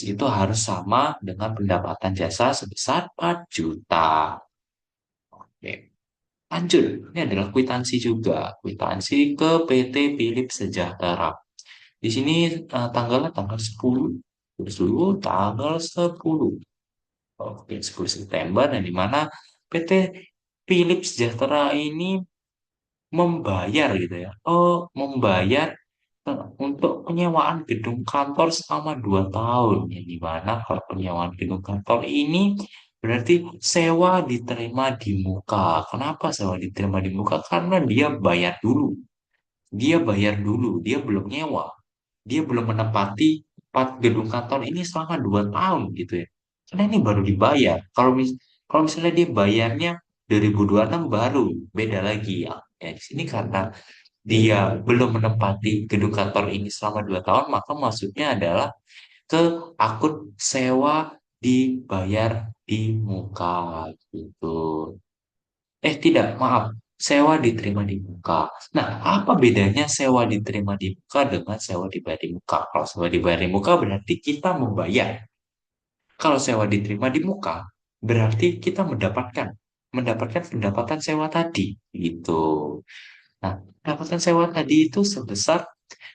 Speaker 1: itu harus sama dengan pendapatan jasa sebesar 4 juta. Oke. Lanjut, ini adalah kwitansi juga. Kwitansi ke PT Philips Sejahtera. Di sini tanggalnya tanggal 10. Tulis dulu tanggal 10. Oke, 10 September. Dan di mana PT Philips Sejahtera ini membayar gitu ya. Oh, membayar untuk penyewaan gedung kantor selama 2 tahun. Yang di mana kalau penyewaan gedung kantor ini berarti sewa diterima di muka. Kenapa sewa diterima di muka? Karena dia bayar dulu. Dia bayar dulu, dia belum nyewa. Dia belum menempati gedung kantor ini selama 2 tahun gitu ya. Karena ini baru dibayar. Kalau misalnya dia bayarnya 2026 baru beda lagi ya. Ya, di sini karena dia belum menempati gedung kantor ini selama 2 tahun, maka maksudnya adalah ke akun sewa dibayar di muka gitu. Tidak, maaf. Sewa diterima di muka. Nah, apa bedanya sewa diterima di muka dengan sewa dibayar di muka? Kalau sewa dibayar di muka berarti kita membayar. Kalau sewa diterima di muka, berarti kita mendapatkan pendapatan sewa tadi. Gitu. Nah, pendapatan sewa tadi itu sebesar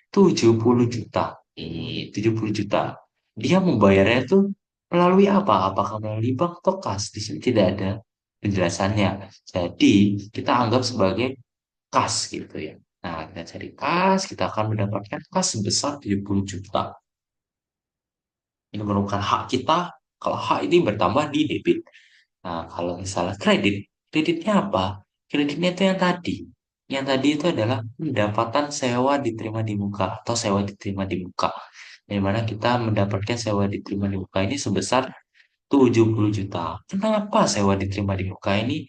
Speaker 1: 70 juta. 70 juta. Dia membayarnya itu melalui apa? Apakah melalui bank atau kas? Di sini tidak ada penjelasannya. Jadi, kita anggap sebagai kas gitu ya. Nah, kita cari kas, kita akan mendapatkan kas sebesar 70 juta. Ini merupakan hak kita. Kalau hak ini bertambah di debit. Nah, kalau misalnya kreditnya apa? Kreditnya itu yang tadi. Yang tadi itu adalah pendapatan sewa diterima di muka atau sewa diterima di muka. di mana kita mendapatkan sewa diterima di muka ini sebesar 70 juta. Kenapa sewa diterima di muka ini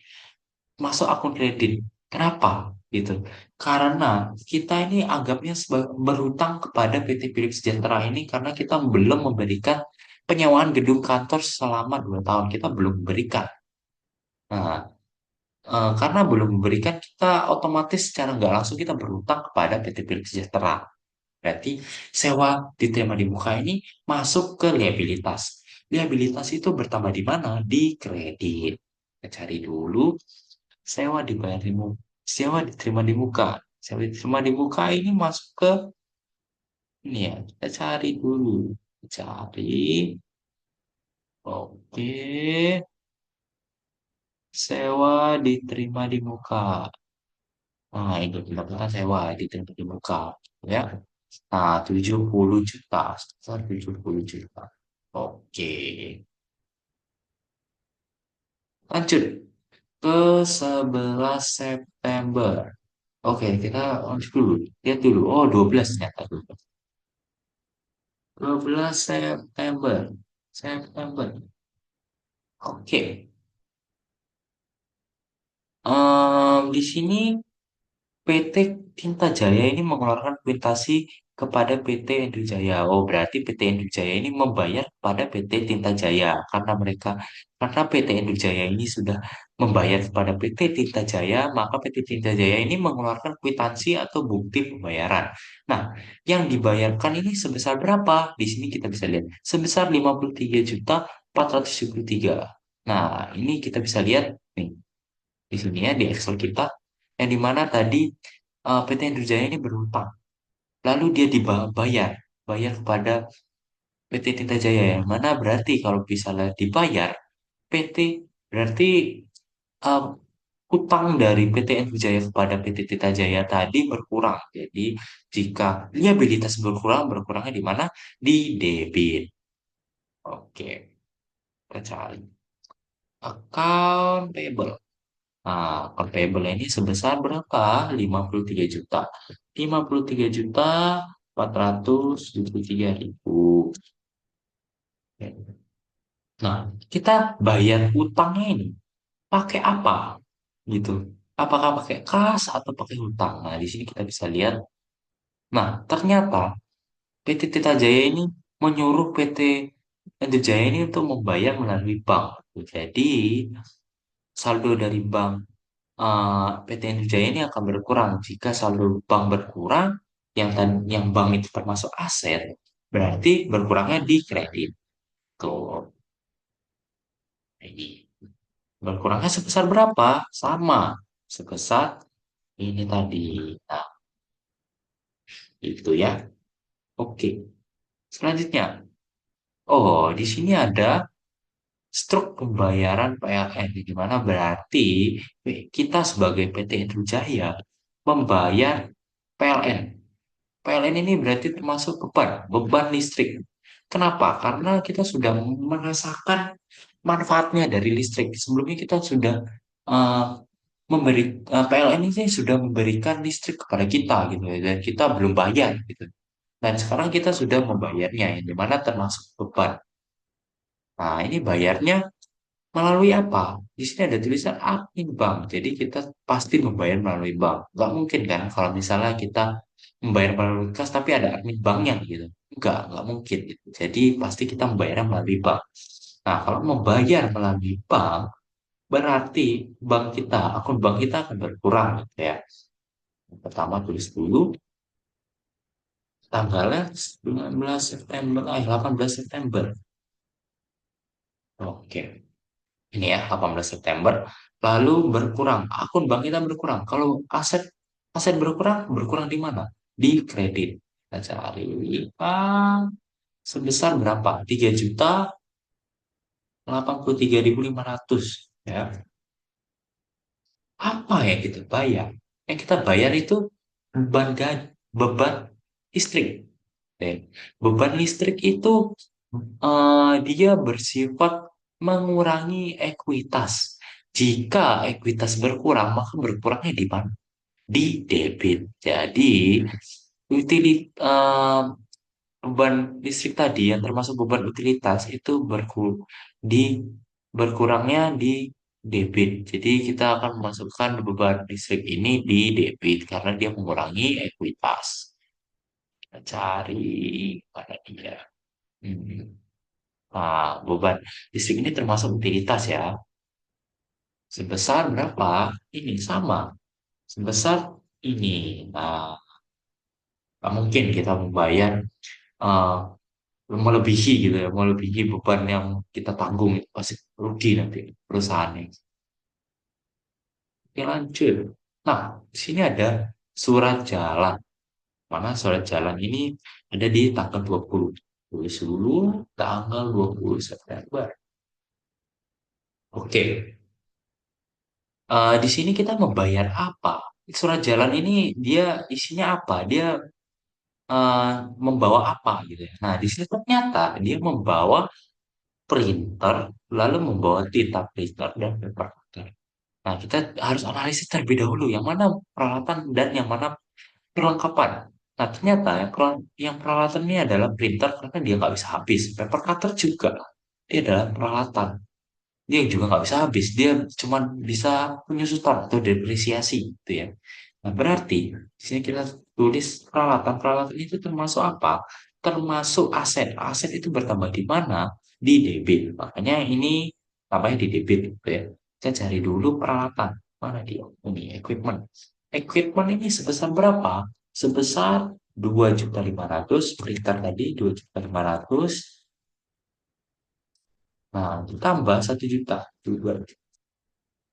Speaker 1: masuk akun kredit? Kenapa? Gitu. Karena kita ini anggapnya berhutang kepada PT Philips Sejahtera ini karena kita belum memberikan penyewaan gedung kantor selama 2 tahun. Kita belum memberikan. Nah, karena belum memberikan, kita otomatis secara nggak langsung kita berhutang kepada PT Philips Sejahtera. Berarti sewa diterima di muka ini masuk ke liabilitas. Liabilitas itu bertambah di mana? Di kredit. Kita cari dulu sewa dibayar di muka. Sewa diterima di muka. Sewa diterima di muka ini masuk ke ini ya. Kita cari dulu. Cari. Oke. Sewa diterima di muka. Nah, ini pendapatan sewa diterima di muka. Ya. Nah, 70 juta. Sebesar 70 juta. Oke. Lanjut ke 11 September. Oke, kita lanjut dulu. Lihat dulu. Oh, 12 ternyata. 12 September. September. Oke. Di sini PT Tinta Jaya ini mengeluarkan kuitasi kepada PT Hendrik Jaya. Oh, berarti PT Hendrik Jaya ini membayar kepada PT Tinta Jaya karena PT Hendrik Jaya ini sudah membayar kepada PT Tinta Jaya, maka PT Tinta Jaya ini mengeluarkan kwitansi atau bukti pembayaran. Nah, yang dibayarkan ini sebesar berapa? Di sini kita bisa lihat sebesar 53.473. Nah, ini kita bisa lihat nih di sini ya di Excel kita yang dimana tadi PT Indojaya ini berhutang lalu dia bayar kepada PT Tinta Jaya yang mana berarti kalau misalnya dibayar PT berarti uh, utang dari PT Indojaya kepada PT Tinta Jaya tadi berkurang. Jadi jika liabilitas berkurang, berkurangnya di mana? Di debit. Oke, kita cari account payable. Nah, account payable ini sebesar berapa? 53 juta. 53.473.000. Nah, kita bayar utangnya ini pakai apa? Gitu. Apakah pakai kas atau pakai hutang? Nah, di sini kita bisa lihat. Nah, ternyata PT Tita Jaya ini menyuruh PT Endo Jaya ini untuk membayar melalui bank. Jadi, saldo dari bank PT Jaya ini akan berkurang. Jika saldo bank berkurang, yang bank itu termasuk aset, berarti berkurangnya di kredit. Tuh, ini berkurangnya sebesar berapa? Sama, sebesar ini tadi. Nah, itu ya. Oke, selanjutnya. Oh, di sini ada struk pembayaran PLN, di mana berarti kita sebagai PT Jaya membayar PLN. PLN ini berarti termasuk beban listrik. Kenapa? Karena kita sudah merasakan manfaatnya dari listrik. Sebelumnya kita sudah uh, PLN ini sudah memberikan listrik kepada kita gitu ya, dan kita belum bayar gitu. Dan sekarang kita sudah membayarnya, yang dimana termasuk beban. Nah, ini bayarnya melalui apa? Di sini ada tulisan admin bank. Jadi kita pasti membayar melalui bank. Nggak mungkin kan kalau misalnya kita membayar melalui kas tapi ada admin banknya gitu. Nggak mungkin gitu. Jadi pasti kita membayarnya melalui bank. Nah, kalau membayar melalui bank, berarti akun bank kita akan berkurang gitu ya. Yang pertama tulis dulu tanggalnya 19 September, 18 September. Oke. Ini ya 18 September lalu berkurang akun bank kita berkurang kalau aset aset berkurang di mana di kredit kita cari bank sebesar berapa 3.083.500 ya apa yang kita bayar yang kita bayar itu beban listrik. Oke. Beban listrik itu dia bersifat mengurangi ekuitas. Jika ekuitas berkurang, maka berkurangnya di mana? Di debit. Jadi, utilit, beban listrik tadi yang termasuk beban utilitas itu di berkurangnya di debit. Jadi kita akan memasukkan beban listrik ini di debit karena dia mengurangi ekuitas. Kita cari mana dia. Hmm. Nah, beban listrik ini termasuk utilitas ya. Sebesar berapa? Ini sama. Sebesar ini. Nah, nggak mungkin kita membayar eh, melebihi gitu ya, melebihi beban yang kita tanggung itu pasti rugi nanti perusahaannya. Oke, lanjut. Nah, di sini ada surat jalan. Mana surat jalan ini ada di tanggal 20. Tulis dulu tanggal 20 September. Oke, di sini kita membayar apa? Surat jalan ini dia isinya apa? Dia eh, membawa apa gitu ya. Nah, di sini ternyata dia membawa printer, lalu membawa tinta printer dan paper cutter. Nah, kita harus analisis terlebih dahulu yang mana peralatan dan yang mana perlengkapan. Nah, ternyata yang peralatan ini adalah printer karena dia nggak bisa habis. Paper cutter juga. Dia adalah peralatan. Dia juga nggak bisa habis. Dia cuma bisa penyusutan atau depresiasi gitu ya. Nah, berarti di sini kita tulis peralatan. Peralatan itu termasuk apa? Termasuk aset. Aset itu bertambah di mana? Di debit. Makanya ini tambahnya di debit gitu ya. Saya cari dulu peralatan. Mana dia? Ini equipment. Equipment ini sebesar berapa? Sebesar 2.500.000. Printer tadi 2.500.000. Nah, ditambah 1 juta.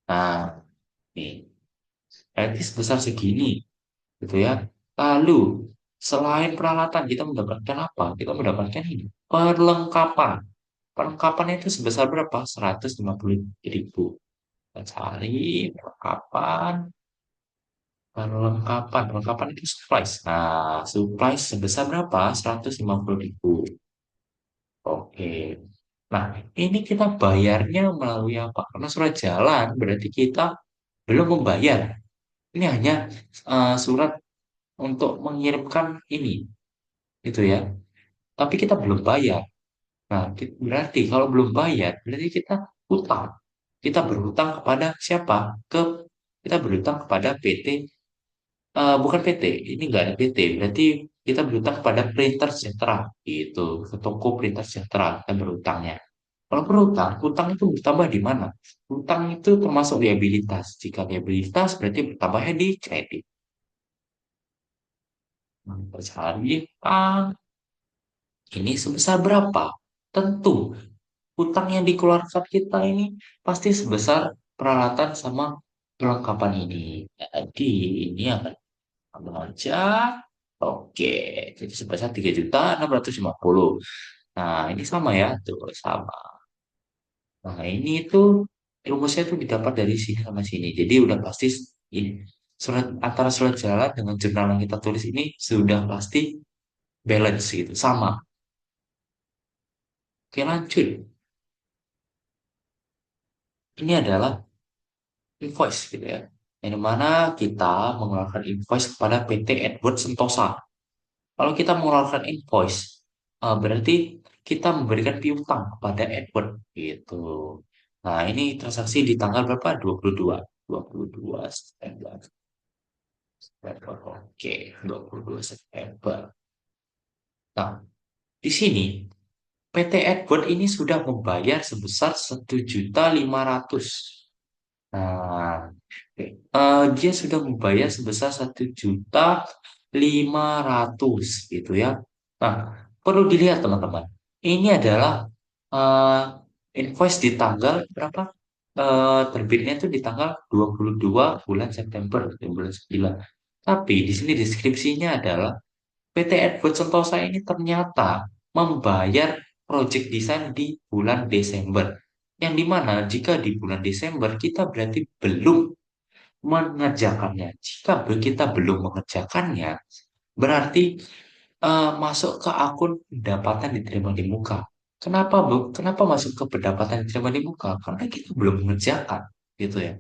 Speaker 1: Nah, nih. Berarti sebesar segini. Gitu ya. Lalu, selain peralatan, kita mendapatkan apa? Kita mendapatkan ini. Perlengkapan. Perlengkapannya itu sebesar berapa? 150.000. Kita cari perlengkapan. Perlengkapan. Perlengkapan itu supplies. Nah, supplies sebesar berapa? 150.000. Oke. Nah, ini kita bayarnya melalui apa? Karena surat jalan berarti kita belum membayar. Ini hanya surat untuk mengirimkan ini, gitu ya. Tapi kita belum bayar. Nah, berarti kalau belum bayar, berarti kita utang. Kita berhutang kepada siapa? Kita berhutang kepada PT, bukan PT, ini nggak ada PT. Berarti kita berhutang kepada printer sejahtera, gitu. Ke toko printer sejahtera kita berhutangnya. Kalau berhutang, hutang itu bertambah di mana? Hutang itu termasuk liabilitas. Jika liabilitas berarti bertambahnya di kredit. Nah, cari ini sebesar berapa? Tentu, hutang yang dikeluarkan kita ini pasti sebesar peralatan sama perlengkapan ini. Jadi ini akan tambah aja. Oke, jadi sebesar 3.650.000. Nah, ini sama ya, tuh sama. Nah, ini tuh rumusnya tuh didapat dari sini sama sini. Jadi udah pasti ini antara surat jalan dengan jurnal yang kita tulis ini sudah pasti balance gitu, sama. Oke, lanjut. Ini adalah invoice gitu ya. Yang dimana kita mengeluarkan invoice kepada PT Edward Sentosa. Kalau kita mengeluarkan invoice, berarti kita memberikan piutang kepada Edward gitu. Nah, ini transaksi di tanggal berapa? 22 September. Oke, 22 September. Nah, di sini PT Edward ini sudah membayar sebesar 1.500.000. Nah, dia sudah membayar sebesar 1.500.000 gitu ya. Nah, perlu dilihat teman-teman. Ini adalah eh, invoice di tanggal berapa? Terbitnya itu di tanggal 22 bulan September, di bulan 9. Tapi di sini deskripsinya adalah PT Edward Sentosa ini ternyata membayar project desain di bulan Desember. Yang dimana jika di bulan Desember kita berarti belum mengerjakannya. Jika kita belum mengerjakannya, berarti masuk ke akun pendapatan diterima di muka. Kenapa, Bu? Kenapa masuk ke pendapatan diterima di muka? Karena kita belum mengerjakan, gitu ya.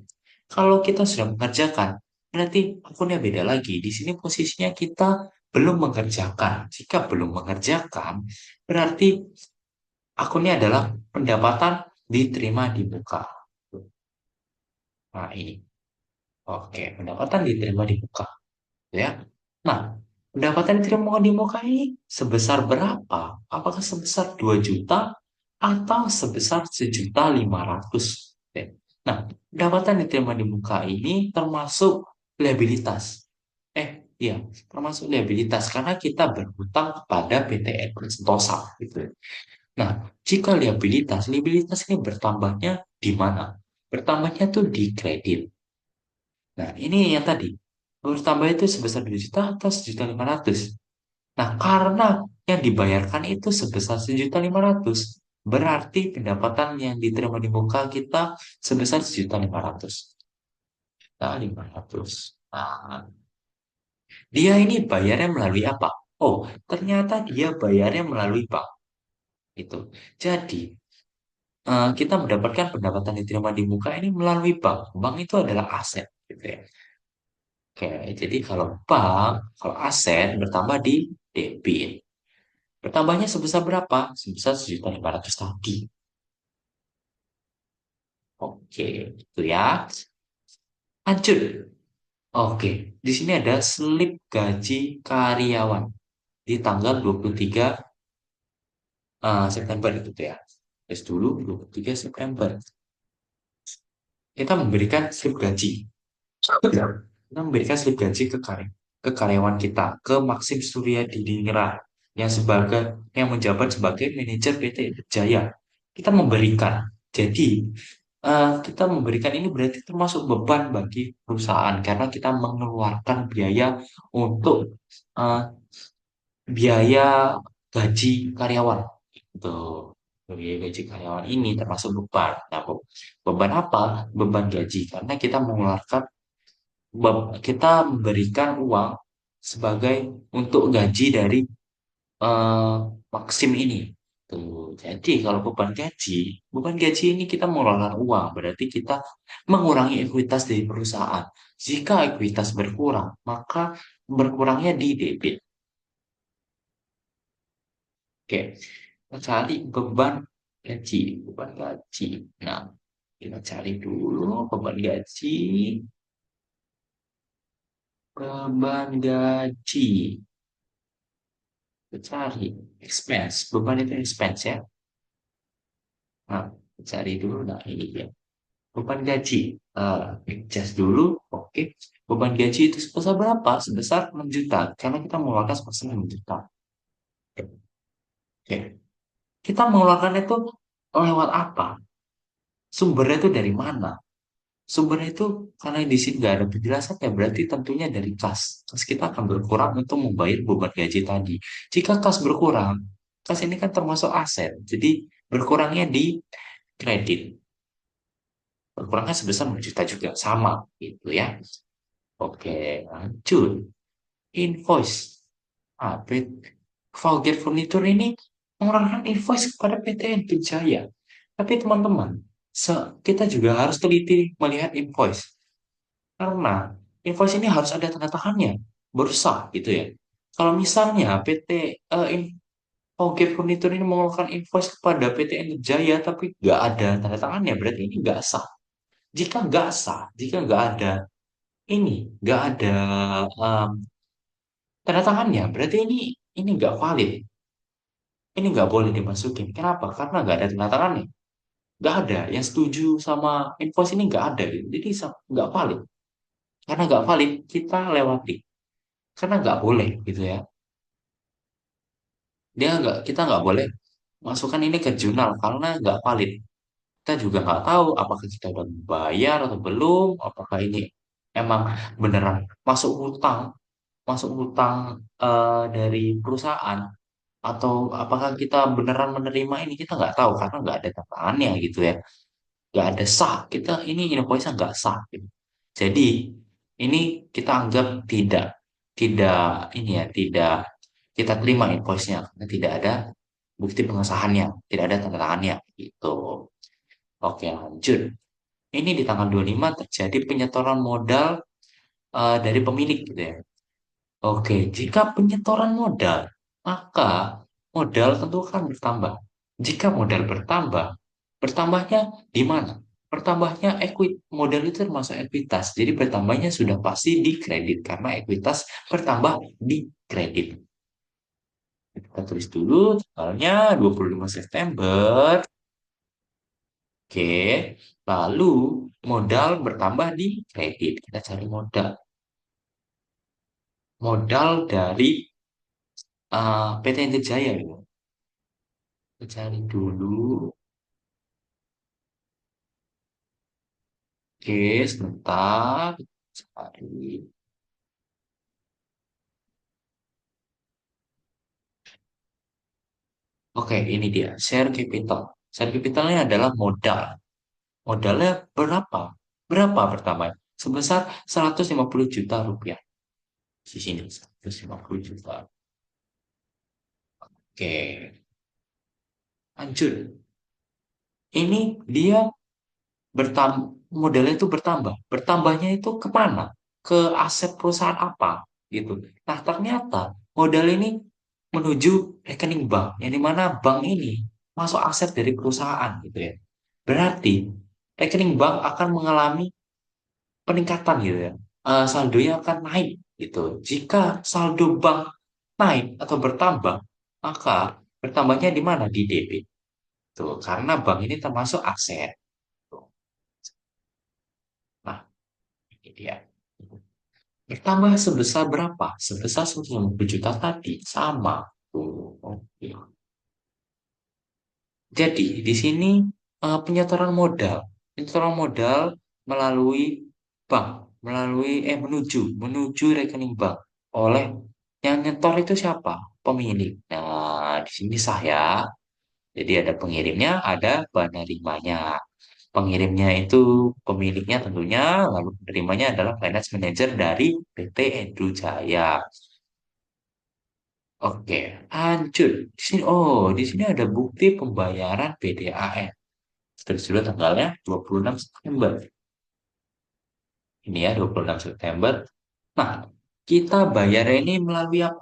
Speaker 1: Kalau kita sudah mengerjakan, berarti akunnya beda lagi. Di sini posisinya kita belum mengerjakan. Jika belum mengerjakan, berarti akunnya adalah pendapatan diterima di muka. Nah, ini. Oke, pendapatan diterima di muka. Ya. Nah, pendapatan diterima di muka ini sebesar berapa? Apakah sebesar 2 juta atau sebesar 1.500.000? Oke. Nah, pendapatan diterima di muka ini termasuk liabilitas. Iya, termasuk liabilitas karena kita berhutang kepada PT Sentosa gitu. Nah, jika liabilitas ini bertambahnya di mana? Bertambahnya tuh di kredit. Nah, ini yang tadi. Bertambah itu sebesar 2 juta atau 1.500.000. Nah, karena yang dibayarkan itu sebesar 1.500.000, berarti pendapatan yang diterima di muka kita sebesar 1.500.000. Nah, 500. Nah, dia ini bayarnya melalui apa? Oh, ternyata dia bayarnya melalui bank. Itu. Jadi, kita mendapatkan pendapatan diterima di muka ini melalui bank. Bank itu adalah aset, gitu ya. Oke, jadi kalau aset bertambah di debit. Bertambahnya sebesar berapa? Sebesar 1.500.000 tadi. Oke, itu ya. Lanjut. Oke, di sini ada slip gaji karyawan di tanggal 23 September gitu ya. Tes dulu 23 September. Kita memberikan slip gaji. Kita memberikan slip gaji ke karyawan kita, ke Maxim Surya Didingra yang menjabat sebagai manajer PT Jaya. Kita memberikan. Jadi, kita memberikan ini berarti termasuk beban bagi perusahaan karena kita mengeluarkan biaya untuk eh, biaya gaji karyawan. Itu biaya gaji karyawan ini termasuk beban. Nah, beban apa? Beban gaji karena kita mengeluarkan kita memberikan uang sebagai untuk gaji dari eh, Maxim ini. Tuh. Jadi kalau beban gaji ini kita mengeluarkan uang, berarti kita mengurangi ekuitas dari perusahaan. Jika ekuitas berkurang, maka berkurangnya di debit. Oke, kita cari beban gaji. Nah, kita cari dulu beban gaji. Kita cari beban itu expense ya. Nah, cari dulu. Nah, ini dia. Beban gaji. Adjust dulu. Oke. Beban gaji itu sebesar berapa? Sebesar 6 juta. Karena kita mengeluarkan sebesar 6 juta. Oke. Kita mengeluarkan itu lewat apa? Sumbernya itu dari mana? Sumbernya itu karena di sini nggak ada penjelasan ya berarti tentunya dari kas. Kas kita akan berkurang untuk membayar beban gaji tadi. Jika kas berkurang, kas ini kan termasuk aset. Jadi berkurangnya di kredit. Berkurangnya sebesar 6 juta juga. Sama gitu ya. Oke, lanjut. Invoice. Vulgar Furniture ini mengeluarkan invoice kepada PTN Jaya. Tapi teman-teman, kita juga harus teliti melihat invoice. Karena invoice ini harus ada tanda tangannya. Baru sah gitu ya. Kalau misalnya Vulgar Furniture ini mengeluarkan invoice kepada PTN Jaya tapi nggak ada tanda tangannya, berarti ini nggak sah. Jika nggak ada nggak ada um, tanda tangannya, berarti ini nggak valid. Ini nggak boleh dimasukin. Kenapa? Karena nggak ada tanda tangannya. Nggak ada. Yang setuju sama invoice ini nggak ada. Gitu. Jadi nggak valid. Karena nggak valid, kita lewati. Karena nggak boleh gitu ya. Kita nggak boleh masukkan ini ke jurnal karena nggak valid. Kita juga nggak tahu apakah kita udah bayar atau belum. Apakah ini emang beneran masuk hutang, masuk hutang dari perusahaan atau apakah kita beneran menerima ini kita nggak tahu karena nggak ada tataannya gitu ya, nggak ada sah, kita ini invoice nggak sah gitu. Jadi ini kita anggap tidak tidak ini ya tidak kita terima invoice-nya karena tidak ada bukti pengesahannya, tidak ada tanda tangannya gitu. Oke, lanjut. Ini di tanggal 25 terjadi penyetoran modal dari pemilik gitu ya. Oke, jika penyetoran modal, maka modal tentu akan bertambah. Jika modal bertambah, bertambahnya di mana? Bertambahnya modal itu termasuk ekuitas. Jadi bertambahnya sudah pasti di kredit karena ekuitas bertambah di kredit. Kita tulis dulu tanggalnya 25 September. Oke, lalu modal bertambah di kredit. Kita cari modal. Modal dari PT Enter Jaya. Ya. Kita cari dulu. Oke, sebentar. Cari. Oke, ini dia. Share capital. Share capitalnya adalah modal. Modalnya berapa? Berapa pertama? Sebesar 150 juta rupiah. Di sini, 150 juta. Oke, lanjut. Ini dia modalnya itu bertambah. Bertambahnya itu ke mana? Ke aset perusahaan apa? Gitu. Nah, ternyata modal ini menuju rekening bank, yang dimana bank ini masuk aset dari perusahaan gitu ya. Berarti rekening bank akan mengalami peningkatan gitu ya. Saldonya akan naik gitu. Jika saldo bank naik atau bertambah, maka bertambahnya di mana? Di debit. Tuh, karena bank ini termasuk aset. Tuh. Nah, ini dia. Bertambah sebesar berapa? Sebesar 150 juta tadi. Sama. Tuh. Oke. Jadi, di sini penyetoran modal. Penyetoran modal melalui bank. Menuju rekening bank. Oleh yang nyetor itu siapa? Pemilik. Nah, di sini saya. Jadi ada pengirimnya, ada penerimanya. Pengirimnya itu pemiliknya tentunya, lalu penerimanya adalah finance manager dari PT Edu Jaya. Oke, lanjut. Di sini ada bukti pembayaran PDAM. Terus sudah tanggalnya 26 September. Ini ya, 26 September. Nah, kita bayar ini melalui apa?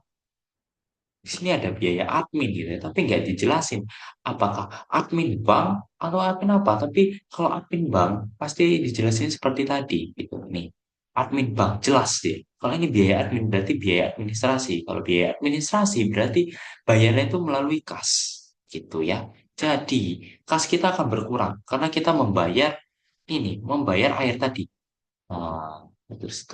Speaker 1: Di sini ada biaya admin gitu ya, tapi nggak dijelasin apakah admin bank atau admin apa. Tapi kalau admin bank pasti dijelasin seperti tadi gitu. Nih, admin bank jelas deh. Kalau ini biaya admin berarti biaya administrasi. Kalau biaya administrasi berarti bayarnya itu melalui kas gitu ya. Jadi kas kita akan berkurang karena kita membayar air tadi. Nah, terus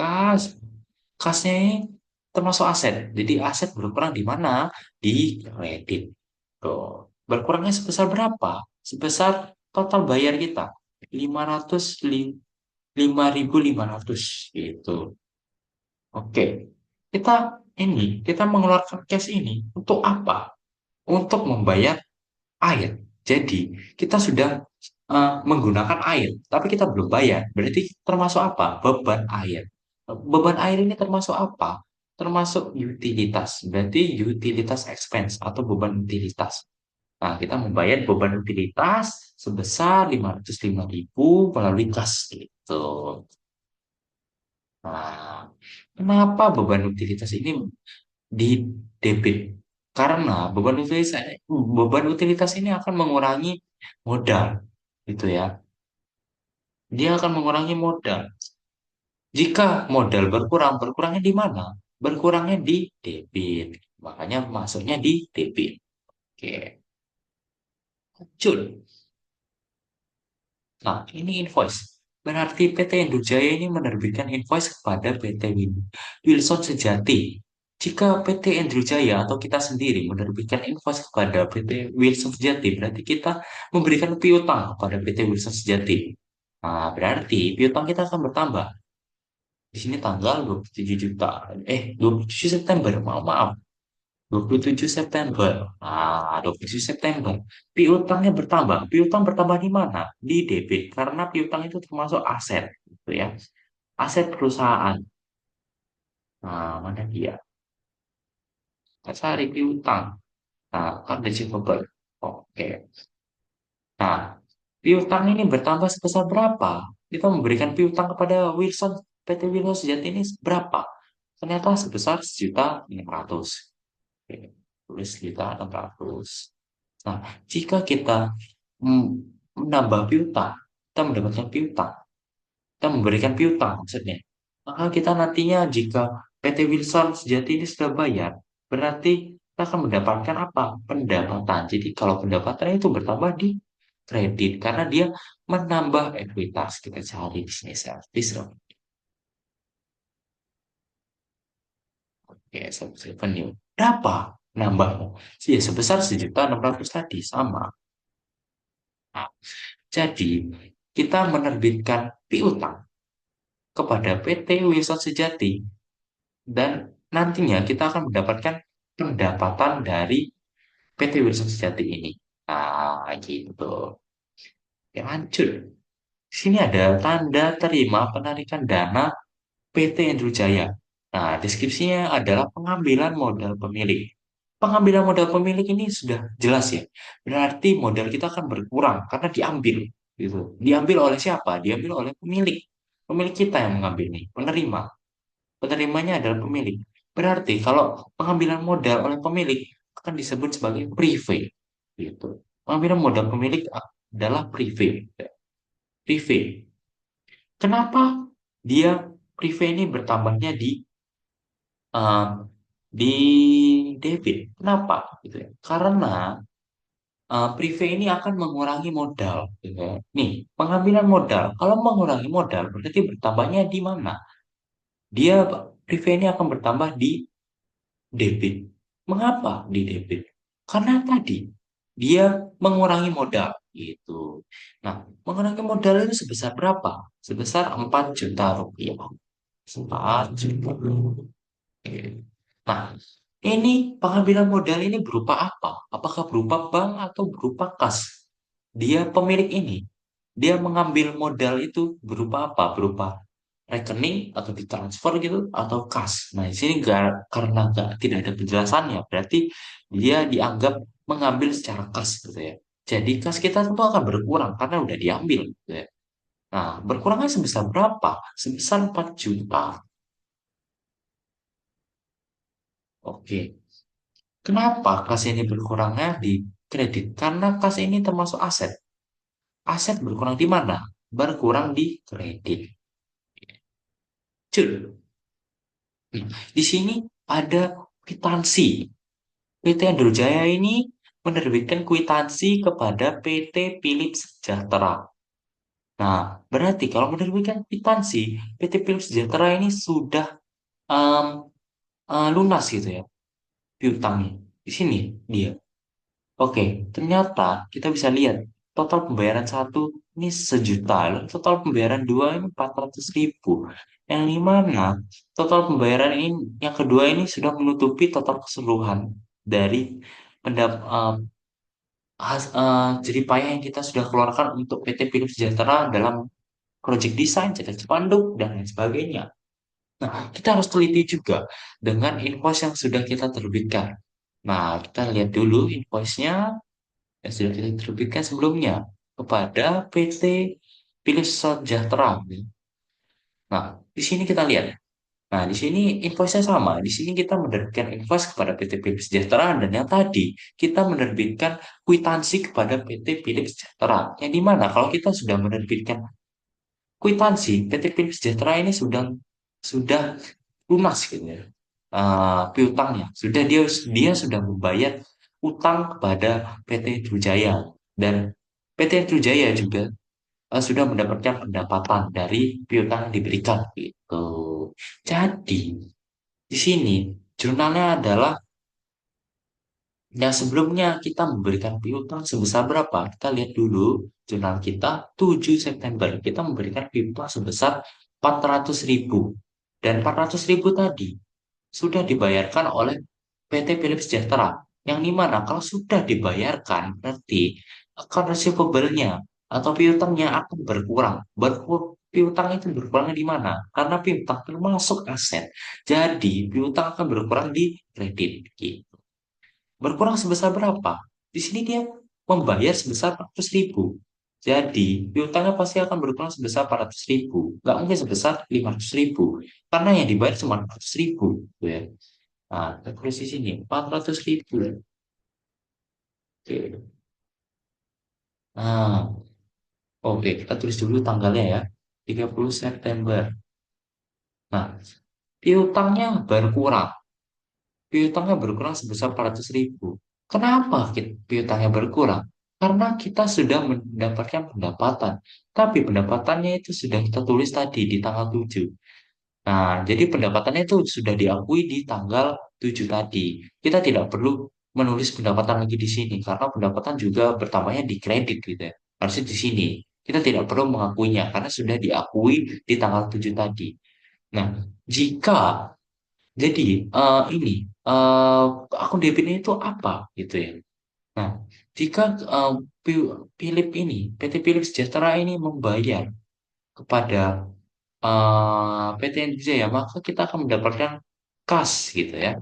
Speaker 1: kasnya ini termasuk aset. Jadi aset berkurang di mana? Di kredit. Tuh. Berkurangnya sebesar berapa? Sebesar total bayar kita. 5.500 gitu. Oke. Kita mengeluarkan cash ini untuk apa? Untuk membayar air. Jadi, kita sudah menggunakan air, tapi kita belum bayar. Berarti termasuk apa? Beban air. Beban air ini termasuk apa? Termasuk utilitas. Berarti utilitas expense atau beban utilitas. Nah, kita membayar beban utilitas sebesar 505.000 melalui kas gitu. Nah, kenapa beban utilitas ini di debit? Karena beban utilitas ini akan mengurangi modal, gitu ya. Dia akan mengurangi modal. Jika modal berkurang, berkurangnya di mana? Berkurangnya di debit. Makanya masuknya di debit. Oke, lanjut. Nah, ini invoice. Berarti PT Indojaya ini menerbitkan invoice kepada PT Wilson Sejati. Jika PT Indojaya atau kita sendiri menerbitkan invoice kepada PT Wilson Sejati, berarti kita memberikan piutang kepada PT Wilson Sejati. Nah, berarti piutang kita akan bertambah. Di sini tanggal 27 juta. 27 September, maaf, maaf. 27 September. Nah, 27 September. Piutangnya bertambah. Piutang bertambah di mana? Di debit. Karena piutang itu termasuk aset. Gitu ya. Aset perusahaan. Nah, mana dia? Kita cari piutang. Nah, kan receivable. Oke. Nah, piutang ini bertambah sebesar berapa? Kita memberikan piutang kepada PT Wilson Sejati ini berapa? ternyata sebesar 1.600.000. Oke, tulis 1.600.000. Nah, jika kita mm, menambah piutang, kita mendapatkan piutang, kita memberikan piutang maksudnya. Maka kita nantinya jika PT Wilson sejati ini sudah bayar, berarti kita akan mendapatkan apa? Pendapatan. Jadi kalau pendapatan itu bertambah di kredit karena dia menambah ekuitas. Kita cari di sini service ya, service revenue. Berapa nambahnya? Ya, sebesar 1.600.000 tadi sama. Nah, jadi kita menerbitkan piutang kepada PT Wilson Sejati dan nantinya kita akan mendapatkan pendapatan dari PT Wilson Sejati ini. Nah, gitu. Ya, lanjut. Di sini ada tanda terima penarikan dana PT Andrew Jaya. Nah, deskripsinya adalah pengambilan modal pemilik. Pengambilan modal pemilik ini sudah jelas ya. Berarti modal kita akan berkurang karena diambil. Gitu. Diambil oleh siapa? Diambil oleh pemilik. Pemilik kita yang mengambil nih, penerima. Penerimanya adalah pemilik. Berarti kalau pengambilan modal oleh pemilik akan disebut sebagai privé. Gitu. Pengambilan modal pemilik adalah privé. Privé. Kenapa dia privé ini bertambahnya eh, di debit? Kenapa? Gitu ya. Karena privé ini akan mengurangi modal. Gitu ya. Nih, pengambilan modal. Kalau mengurangi modal berarti bertambahnya di mana? Dia privé ini akan bertambah di debit. Mengapa di debit? Karena tadi dia mengurangi modal gitu. Nah, mengurangi modal itu sebesar berapa? Sebesar 4 juta rupiah. 4 juta. Oke. Nah, ini pengambilan modal ini berupa apa? Apakah berupa bank atau berupa kas? Dia pemilik ini, dia mengambil modal itu berupa apa? Berupa rekening atau ditransfer gitu atau kas. Nah, di sini karena tidak ada penjelasannya, berarti dia dianggap mengambil secara kas gitu ya. Jadi kas kita tentu akan berkurang karena udah diambil gitu ya. Nah, berkurangnya sebesar berapa? Sebesar 4 juta. Oke. Kenapa kas ini berkurangnya di kredit? Karena kas ini termasuk aset. Aset berkurang di mana? Berkurang di kredit. Cul. Nah, di sini ada kwitansi. PT Andrew Jaya ini menerbitkan kwitansi kepada PT Philips Sejahtera. Nah, berarti kalau menerbitkan kwitansi, PT Philips Sejahtera ini sudah em, lunas gitu ya, piutangnya. Di sini dia. Oke, ternyata kita bisa lihat total pembayaran satu ini 1 juta, lalu total pembayaran dua ini 400.000. Yang di mana total pembayaran ini, yang kedua ini sudah menutupi total keseluruhan dari pendap, jerih payah yang kita sudah keluarkan untuk PT Philips Sejahtera dalam project design, cetak spanduk, dan lain sebagainya. Nah, kita harus teliti juga dengan invoice yang sudah kita terbitkan. Nah, kita lihat dulu invoice-nya yang sudah kita terbitkan sebelumnya kepada PT Philips Sejahtera. Nah, di sini kita lihat. Nah, di sini invoice-nya sama. Di sini kita menerbitkan invoice kepada PT Philips Sejahtera dan yang tadi kita menerbitkan kwitansi kepada PT Philips Sejahtera. Yang di mana kalau kita sudah menerbitkan kwitansi, PT Philips Sejahtera ini sudah lunas gitu ya. Piutangnya sudah dia sudah membayar utang kepada PT Trujaya dan PT Trujaya juga sudah mendapatkan pendapatan dari piutang yang diberikan gitu. Jadi di sini jurnalnya adalah yang sebelumnya kita memberikan piutang sebesar berapa? Kita lihat dulu jurnal kita 7 September. Kita memberikan piutang sebesar 400.000. Dan 400.000 tadi sudah dibayarkan oleh PT Philips Sejahtera. Yang dimana kalau sudah dibayarkan berarti account receivable-nya atau piutangnya akan berkurang. Piutang itu berkurangnya di mana? Karena piutang termasuk aset. Jadi piutang akan berkurang di kredit. Gitu. Berkurang sebesar berapa? Di sini dia membayar sebesar 400.000. Jadi, piutangnya pasti akan berkurang sebesar 400.000. Nggak mungkin sebesar 500.000. Karena yang dibayar cuma 400.000. Gitu ya. Nah, kita tulis di sini, 400.000. Oke. Nah, oke, kita tulis dulu tanggalnya ya. 30 September. Nah, piutangnya berkurang. Piutangnya berkurang sebesar 400.000. Kenapa piutangnya berkurang? Karena kita sudah mendapatkan pendapatan. Tapi pendapatannya itu sudah kita tulis tadi di tanggal 7. Nah, jadi pendapatannya itu sudah diakui di tanggal 7 tadi. Kita tidak perlu menulis pendapatan lagi di sini. Karena pendapatan juga bertambahnya di kredit gitu ya. Harusnya di sini. Kita tidak perlu mengakuinya karena sudah diakui di tanggal 7 tadi. Nah, jika jadi ini eh akun debitnya itu apa gitu ya. Nah, jika eh, Philip ini, PT Philip Sejahtera ini membayar kepada PT Jaya, maka kita akan mendapatkan kas gitu ya.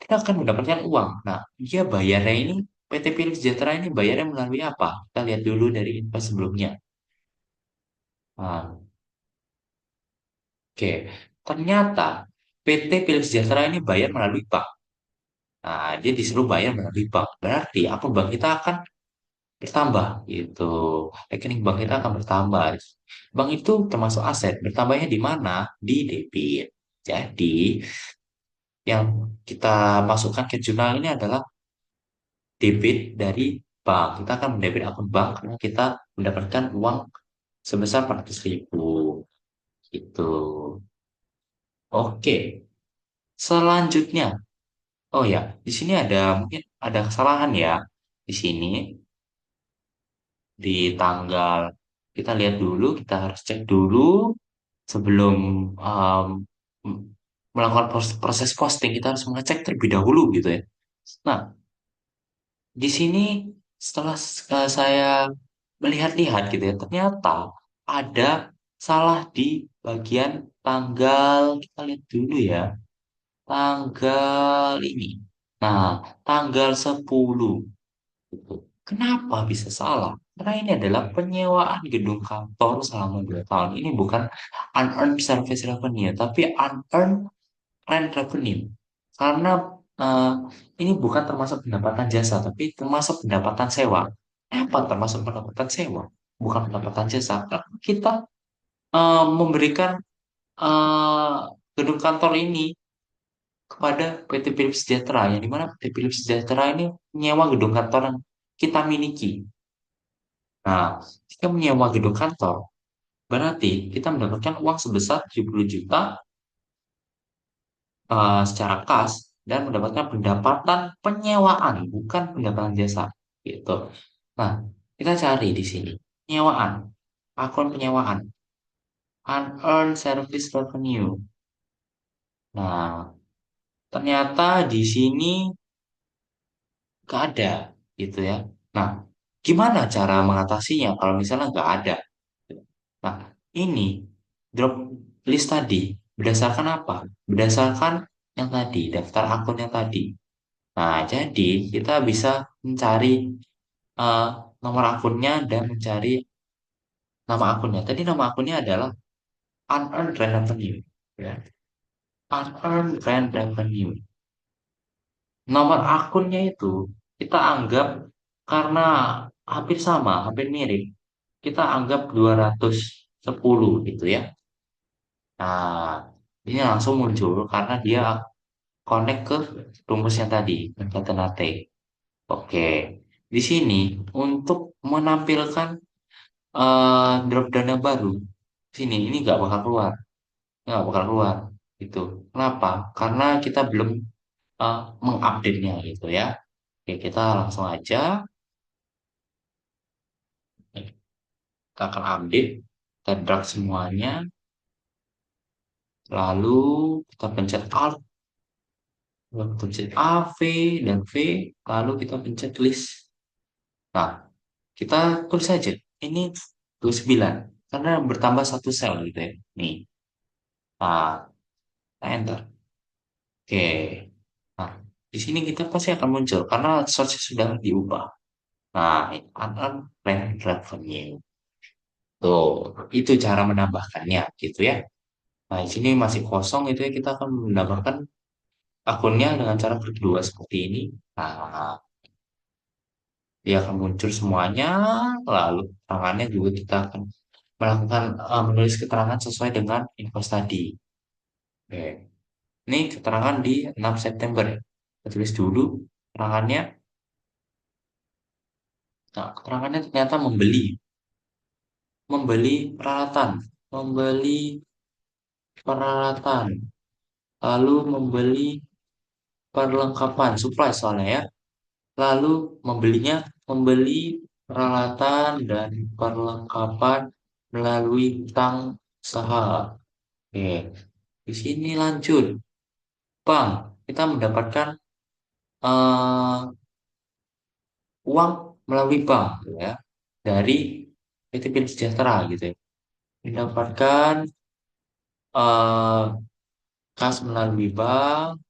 Speaker 1: Kita akan mendapatkan uang. Nah, dia bayarnya ini, PT Philip Sejahtera ini bayarnya melalui apa? Kita lihat dulu dari info sebelumnya. Nah, oke. Ternyata PT Philip Sejahtera ini bayar melalui bank. Nah, dia disuruh bayar melalui bank. Berarti akun bank kita akan bertambah gitu. Rekening bank kita akan bertambah. Bank itu termasuk aset. Bertambahnya di mana? Di debit. Jadi, yang kita masukkan ke jurnal ini adalah debit dari bank. Kita akan mendebit akun bank karena kita mendapatkan uang sebesar 400.000. Gitu. Oke. Selanjutnya. Oh ya, di sini ada mungkin ada kesalahan ya. Di sini di tanggal kita lihat dulu, kita harus cek dulu sebelum um, m- melakukan proses posting, kita harus mengecek terlebih dahulu gitu ya. Nah, di sini setelah saya melihat-lihat gitu ya, ternyata ada salah di bagian tanggal, kita lihat dulu ya, tanggal ini. Nah, tanggal 10. Gitu. Kenapa bisa salah? Karena ini adalah penyewaan gedung kantor selama 2 tahun. Ini bukan unearned service revenue, tapi unearned rent revenue. Karena eh, ini bukan termasuk pendapatan jasa, tapi termasuk pendapatan sewa. Apa termasuk pendapatan sewa? Bukan pendapatan jasa. Karena kita memberikan eh, gedung kantor ini kepada PT Philips Sejahtera, yang dimana PT Philips Sejahtera ini menyewa gedung kantor yang kita miliki. Nah, jika menyewa gedung kantor, berarti kita mendapatkan uang sebesar 70 juta secara kas dan mendapatkan pendapatan penyewaan, bukan pendapatan jasa. Gitu. Nah, kita cari di sini. Penyewaan. Akun penyewaan. Unearned service revenue. Nah, ternyata di sini nggak ada. Gitu ya. Nah, gimana cara mengatasinya kalau misalnya nggak ada? Nah, ini drop list tadi berdasarkan apa? Berdasarkan yang tadi, daftar akun yang tadi. Nah, jadi kita bisa mencari eh, nomor akunnya dan mencari nama akunnya. Tadi nama akunnya adalah unearned rent revenue. Ya. Unearned rent revenue. Nomor akunnya itu kita anggap karena hampir sama, hampir mirip. Kita anggap 210 gitu ya. Nah, ini langsung muncul karena dia connect ke rumusnya tadi, Ternate. Oke, di sini untuk menampilkan drop down yang baru, sini ini nggak bakal keluar, gitu. Kenapa? Karena kita belum mengupdate-nya gitu ya. Oke, kita langsung aja, kita akan update, kita drag semuanya, lalu kita pencet Alt, lalu pencet A, V, dan V, lalu kita pencet list. Nah, kita tulis saja. Ini 29. Karena bertambah satu sel gitu ya. Nih. Nah, kita enter. Oke. Nah, di sini kita pasti akan muncul. Karena source sudah diubah. Nah, ini unknown rent revenue. Tuh, itu cara menambahkannya gitu ya. Nah, di sini masih kosong itu ya, kita akan menambahkan akunnya dengan cara klik dua seperti ini. Nah, dia akan muncul semuanya, lalu keterangannya juga kita akan melakukan menulis keterangan sesuai dengan info tadi. Oke. Ini keterangan di 6 September. Kita tulis dulu keterangannya. Nah, keterangannya ternyata membeli, membeli peralatan, membeli peralatan, lalu membeli perlengkapan, supply soalnya ya. Lalu membelinya, membeli peralatan dan perlengkapan melalui bank usaha. Oke, di sini lanjut. Bank, kita mendapatkan eh, uang melalui bank gitu ya dari PT Pilih Sejahtera gitu ya. Mendapatkan eh, kas melalui bank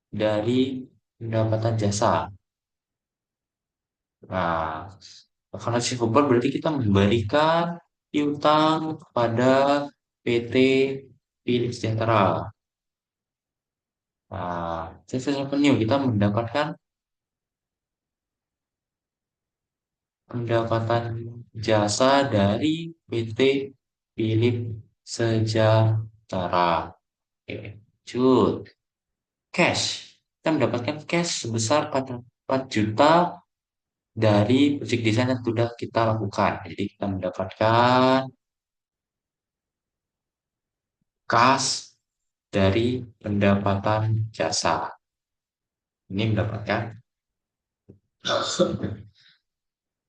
Speaker 1: dari pendapatan jasa. Nah, karena receivable berarti kita memberikan piutang kepada PT Pilih Sejahtera. Nah, service revenue kita mendapatkan pendapatan jasa dari PT Pilih Sejahtera. Oke, lanjut. Cash. Kita mendapatkan cash sebesar 4 juta dari project design yang sudah kita lakukan. Jadi kita mendapatkan kas dari pendapatan jasa. Ini mendapatkan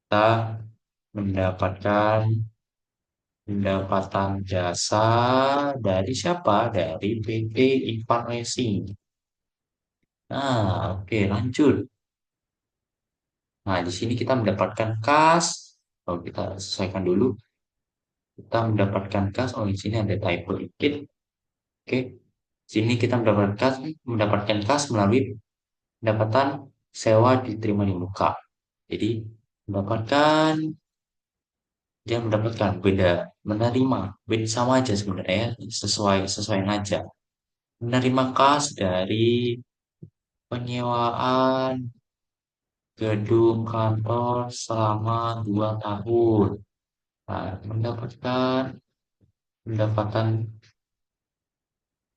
Speaker 1: kita mendapatkan pendapatan jasa dari siapa? Dari PT Ivan Racing. Nah, oke, lanjut. Nah, di sini kita mendapatkan kas. Kalau kita sesuaikan dulu, kita mendapatkan kas. Oh, di sini ada typo dikit. Oke, sini kita mendapatkan kas melalui pendapatan sewa diterima di muka. Jadi mendapatkan dia mendapatkan beda menerima beda sama aja sebenarnya sesuai sesuai aja menerima kas dari penyewaan gedung kantor selama 2 tahun. Nah, mendapatkan pendapatan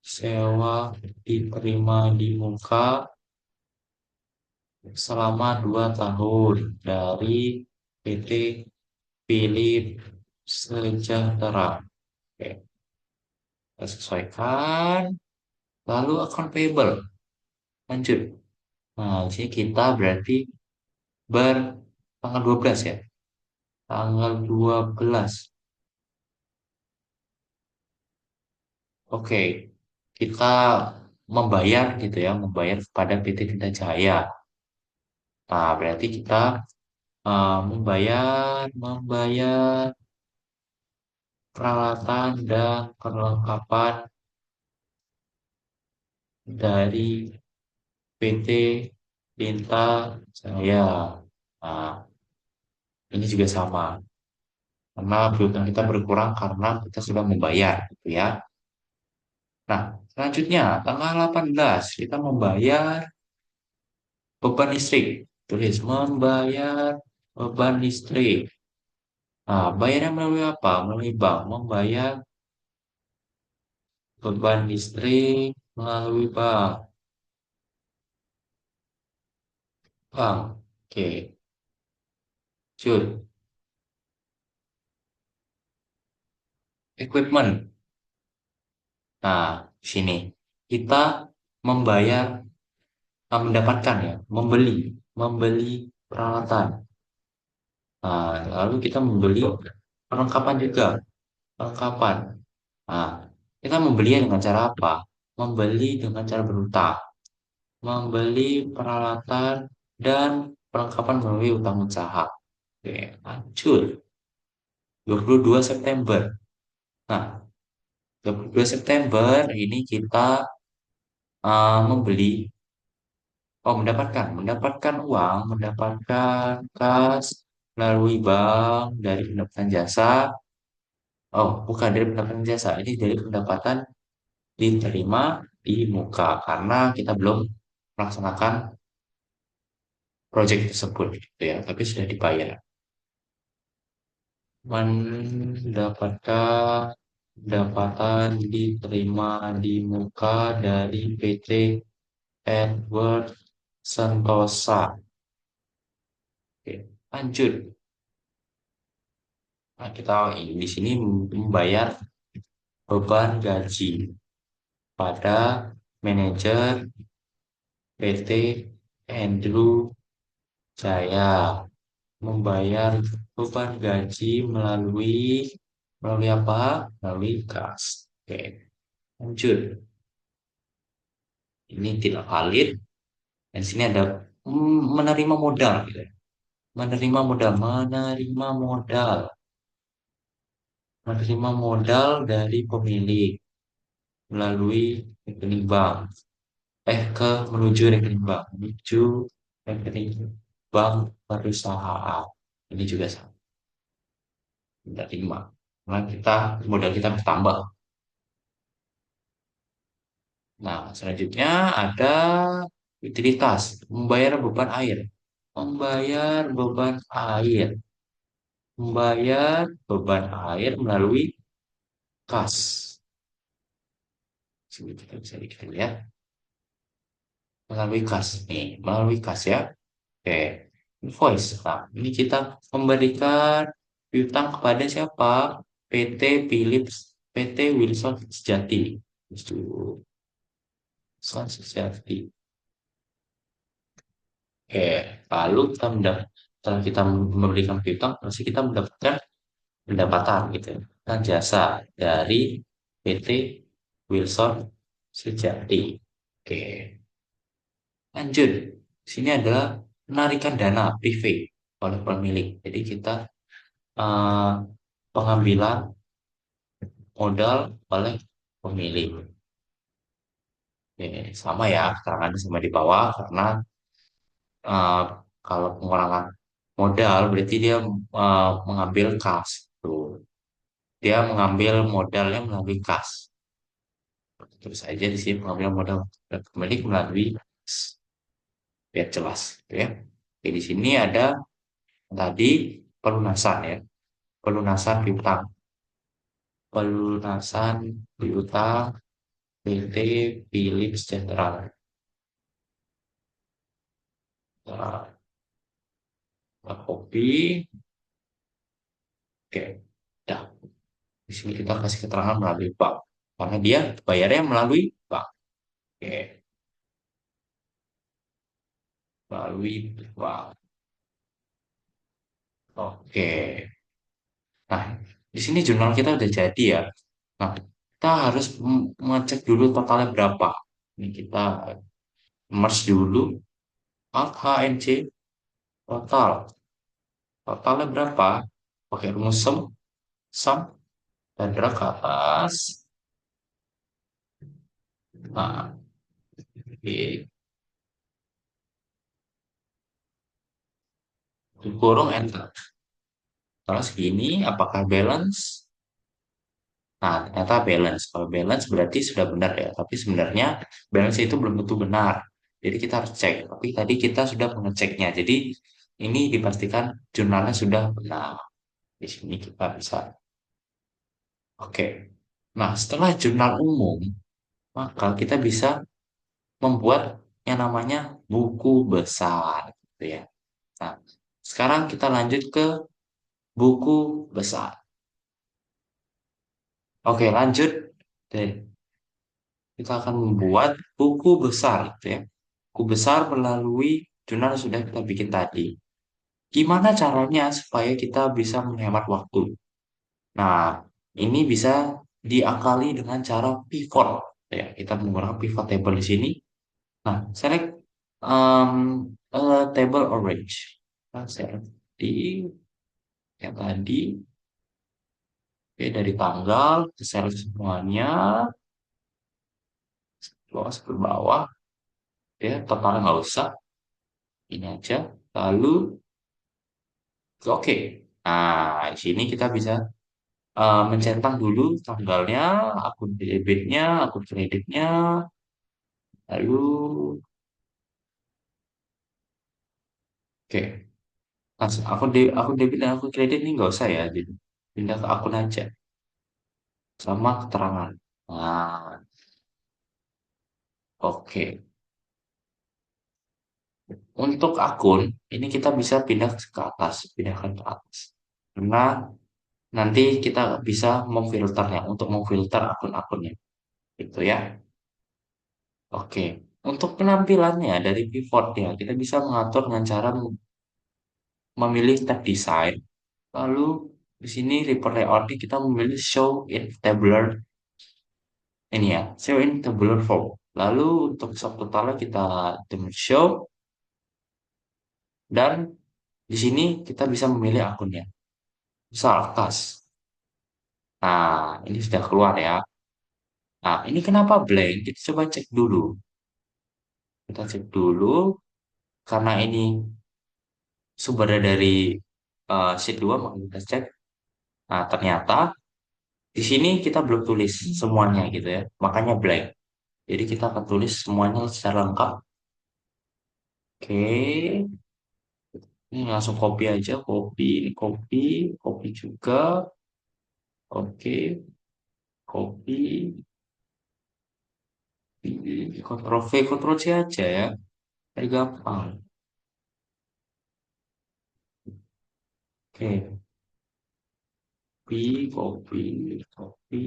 Speaker 1: sewa diterima di muka selama 2 tahun dari PT Philip Sejahtera. Oke, kita sesuaikan. Lalu account payable. Lanjut. Nah, di sini kita berarti ber tanggal 12 ya. Tanggal 12. Oke. Kita membayar gitu ya, membayar kepada PT Tinta Jaya. Nah, berarti kita membayar membayar peralatan dan perlengkapan dari PT Tinta Jaya. Nah, ini juga sama. Karena piutang kita berkurang karena kita sudah membayar gitu ya. Nah, selanjutnya tanggal 18 kita membayar beban listrik. Tulis membayar beban listrik. Nah, bayarnya melalui apa? Melalui bank. Membayar beban listrik melalui bank. Bank. Oke, Jul. Equipment. Nah, di sini kita membayar, mendapatkan ya, membeli peralatan. Nah, lalu kita membeli perlengkapan juga, perlengkapan. Nah, kita membelinya dengan cara apa? Membeli dengan cara berutang, membeli peralatan dan perlengkapan melalui utang usaha. Oke, lanjut. 22 September. Nah, 22 September ini kita membeli, mendapatkan uang, mendapatkan kas. melalui bank dari pendapatan jasa. Oh, bukan dari pendapatan jasa, ini dari pendapatan diterima di muka karena kita belum melaksanakan proyek tersebut gitu ya, tapi sudah dibayar. Mendapatkan pendapatan diterima di muka dari PT Edward Sentosa. Oke, lanjut. Nah, kita di sini membayar beban gaji pada manajer PT Andrew Jaya. Membayar beban gaji melalui apa? Melalui kas. Oke, lanjut. Ini tidak valid. Dan sini ada menerima modal gitu ya. Menerima modal dari pemilik melalui rekening bank. Menuju rekening bank perusahaan. Ini juga sama, menerima. Nah, modal kita bertambah. Nah, selanjutnya ada utilitas, membayar beban air. Membayar beban air. Membayar beban air melalui kas. Sini kita bisa lihat melalui kas nih, melalui kas ya. Oke, invoice. Nah, ini kita memberikan piutang kepada siapa? PT Philips, PT Wilson Sejati. Wilson Sejati. Oke, lalu setelah kita memberikan piutang, pasti kita mendapatkan pendapatan gitu ya. Dan jasa dari PT Wilson Sejati. Oke, lanjut. Sini adalah penarikan dana private oleh pemilik. Jadi kita eh, pengambilan modal oleh pemilik. Oke, sama ya, keterangannya sama di bawah karena eh, kalau pengurangan modal berarti dia mengambil kas. Tuh. Dia mengambil modalnya melalui kas. Terus aja di sini pengambilan modal pemilik melalui kas. Biar jelas, gitu ya. Oke, di sini ada tadi pelunasan ya, pelunasan piutang, pelunasan piutang PT Philips Central. Nah, kopi, oke, dah. Di sini kita kasih keterangan melalui bank, karena dia bayarnya melalui bank. Oke, melalui bank. Oke. Nah, di sini jurnal kita udah jadi ya. Nah, kita harus mengecek dulu totalnya berapa. Ini kita merge dulu. Alt HNC total. Totalnya berapa? Pakai rumus sum, dan drag ke atas. Nah, oke. Kurung enter. Kalau segini, apakah balance? Nah, ternyata balance. Kalau balance berarti sudah benar ya. Tapi sebenarnya balance itu belum tentu benar. Jadi kita harus cek. Tapi tadi kita sudah mengeceknya. Jadi ini dipastikan jurnalnya sudah benar. Di sini kita bisa. Oke. Nah, setelah jurnal umum, maka kita bisa membuat yang namanya buku besar. Gitu ya. Nah, sekarang kita lanjut ke buku besar. Oke, lanjut. Oke, kita akan membuat buku besar, gitu ya. Buku besar melalui jurnal yang sudah kita bikin tadi. Gimana caranya supaya kita bisa menghemat waktu? Nah, ini bisa diakali dengan cara pivot. Ya, kita menggunakan pivot table di sini. Nah, select um, table orange. Nah, select di yang tadi, oke, dari tanggal, select semuanya, bawah ke bawah, ya, totalnya nggak usah, ini aja. Lalu Oke. Nah, di sini kita bisa mencentang dulu tanggalnya, akun debitnya, akun kreditnya, lalu oke. Langsung akun debit dan akun kredit ini nggak usah ya, jadi pindah ke akun aja sama keterangan. Nah, oke. Untuk akun ini kita bisa pindah ke atas, pindahkan ke atas. Karena nanti kita bisa memfilternya untuk memfilter akun-akunnya, gitu ya. Oke. Untuk penampilannya dari pivotnya, kita bisa mengatur dengan cara memilih tab design. Lalu di sini report layoutnya kita memilih show in tabular ini ya, show in tabular form. Lalu untuk subtotalnya kita default show dan di sini kita bisa memilih akunnya. Misal kas. Nah, ini sudah keluar ya. Nah, ini kenapa blank? Kita coba cek dulu. Kita cek dulu karena ini sumbernya dari sheet 2 maka kita cek. Nah, ternyata di sini kita belum tulis semuanya gitu ya. Makanya blank. Jadi kita akan tulis semuanya secara lengkap. Oke, ini langsung copy aja, copy, ini copy, copy juga. Oke, copy, Ctrl V, Ctrl C aja ya. Jadi gampang. Oke, copy, copy, copy,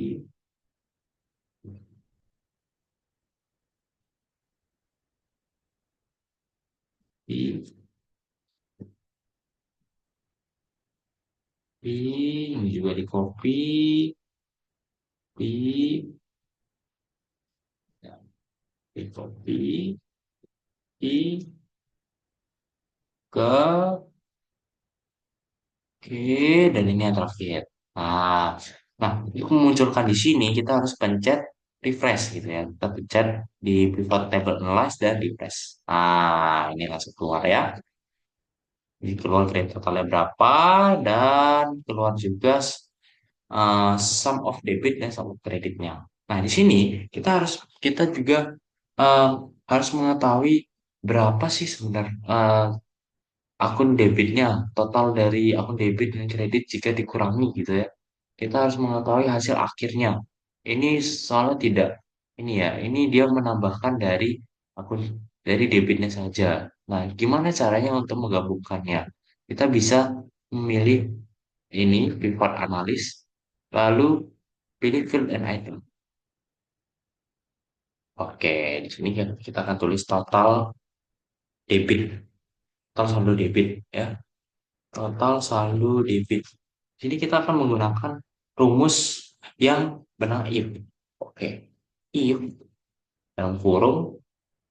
Speaker 1: copy, ini juga di copy, copy, ya, di copy, copy ke, oke, dan ini yang terakhir. Nah, nah, untuk memunculkan di sini kita harus pencet refresh gitu ya. Kita pencet di pivot table analyze dan refresh. Nah, ini langsung keluar ya. Jadi keluar kredit totalnya berapa dan keluar juga sum of debit dan sum of kreditnya. Nah, di sini kita juga eh, harus mengetahui berapa sih sebenarnya akun debitnya, total dari akun debit dan kredit jika dikurangi gitu ya. Kita harus mengetahui hasil akhirnya. Ini soalnya tidak ini ya, ini dia menambahkan dari akun dari debitnya saja. Nah, gimana caranya untuk menggabungkannya? Kita bisa memilih ini pivot analis, lalu pilih field and item. Oke, di sini kita akan tulis total debit, total saldo debit ya, total saldo debit. Jadi kita akan menggunakan rumus yang benang if. Oke, if dalam kurung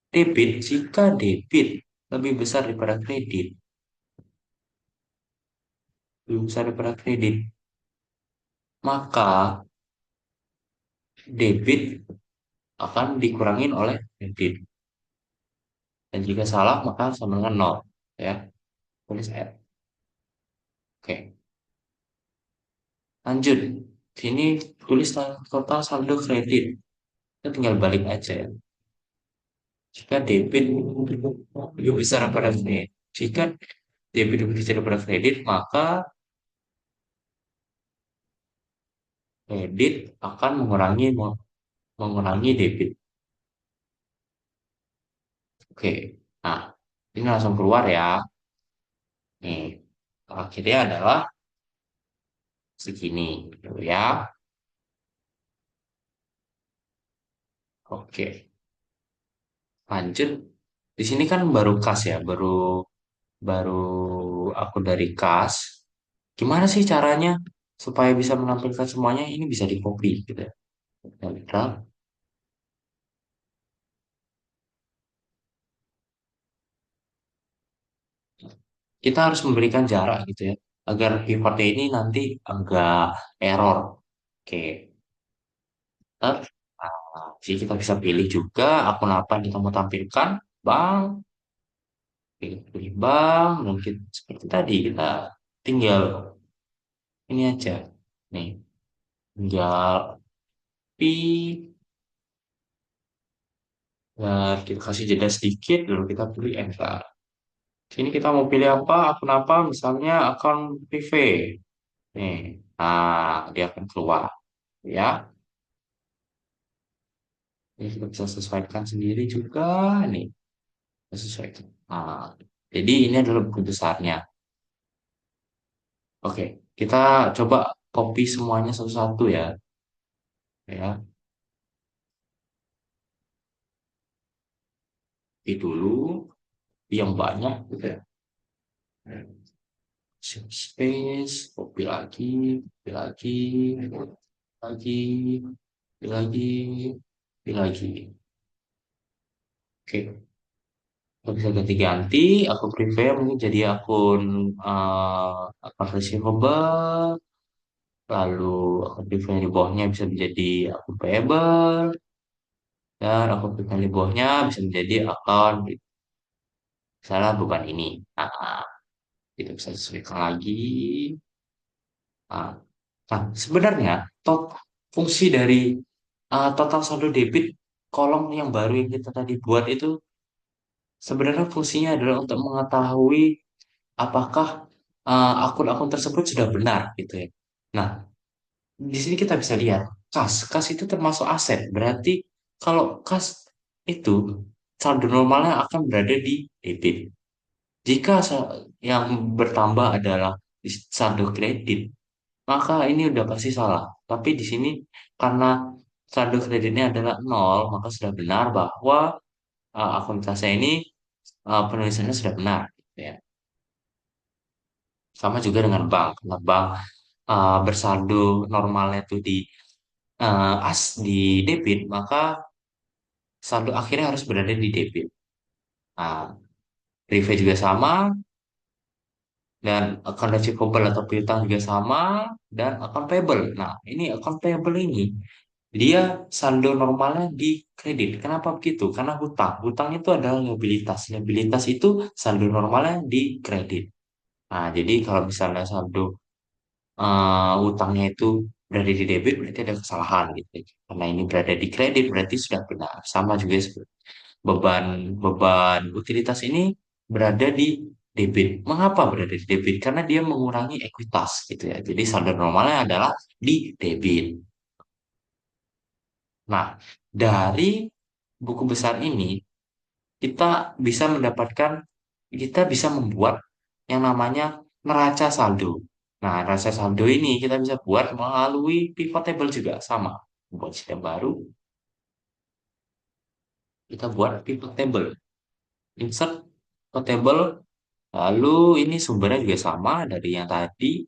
Speaker 1: debit jika debit lebih besar daripada kredit, lebih besar daripada kredit, maka debit akan dikurangin oleh kredit. Dan jika salah maka sama dengan nol. Ya, tulis F. Oke, lanjut. Sini tulis total saldo kredit. Kita tinggal balik aja ya. Jika debit lebih besar daripada kredit. Jika debit lebih besar daripada kredit, maka kredit akan mengurangi debit. Oke. Nah, ini langsung keluar ya. Nih, akhirnya adalah segini, gitu ya. Oke, lanjut. Di sini kan baru kas ya, baru baru aku dari kas. Gimana sih caranya supaya bisa menampilkan semuanya? Ini bisa di copy gitu ya. Kita kita harus memberikan jarak gitu ya, agar pivotnya ini nanti enggak error. Oke, ntar, jadi kita bisa pilih juga akun apa yang kita mau tampilkan. Bang, pilih bank, mungkin seperti tadi kita tinggal ini aja. Nih, tinggal pi dan kita kasih jeda sedikit lalu kita pilih enter. Sini kita mau pilih apa, akun apa, misalnya akun privé. Nih, nah dia akan keluar ya. Ini kita bisa sesuaikan sendiri juga nih, kita sesuaikan. Nah, jadi ini adalah buku besarnya. Oke, kita coba copy semuanya satu-satu ya. Ya, copy dulu yang banyak gitu ya. Save space, copy lagi, copy lagi, lagi, copy lagi, copy lagi. Oke, aku bisa ganti-ganti. Aku prefer mungkin jadi akun receivable. Lalu akun prefer di bawahnya bisa menjadi akun payable. Dan akun prefer di bawahnya bisa menjadi akun misalnya beban ini. Nah, kita bisa sesuaikan lagi. Nah, nah, sebenarnya fungsi dari total saldo debit kolom yang baru yang kita tadi buat itu sebenarnya fungsinya adalah untuk mengetahui apakah akun-akun tersebut sudah benar gitu ya. Nah, di sini kita bisa lihat kas itu termasuk aset. Berarti kalau kas itu saldo normalnya akan berada di debit. Jika yang bertambah adalah di saldo kredit, maka ini udah pasti salah. Tapi di sini karena saldo kreditnya adalah nol, maka sudah benar bahwa akun kasnya ini penulisannya sudah benar. Gitu ya. Sama juga dengan bank. Karena bank bersaldo normalnya itu di debit, maka saldo akhirnya harus berada di debit. Nah, Rive juga sama, dan account receivable atau piutang juga sama, dan account payable. Nah, ini account payable ini dia saldo normalnya di kredit. Kenapa begitu? Karena hutang. Hutang itu adalah liabilitas. Liabilitas itu saldo normalnya di kredit. Nah, jadi kalau misalnya saldo hutangnya itu berada di debit, berarti ada kesalahan gitu. Karena ini berada di kredit, berarti sudah benar. Sama juga seperti beban beban utilitas ini berada di debit. Mengapa berada di debit? Karena dia mengurangi ekuitas gitu ya. Jadi saldo normalnya adalah di debit. Nah, dari buku besar ini kita bisa mendapatkan, kita bisa membuat yang namanya neraca saldo. Nah, neraca saldo ini kita bisa buat melalui pivot table juga sama. Buat sistem baru, kita buat pivot table. Insert pivot table, lalu ini sumbernya juga sama dari yang tadi.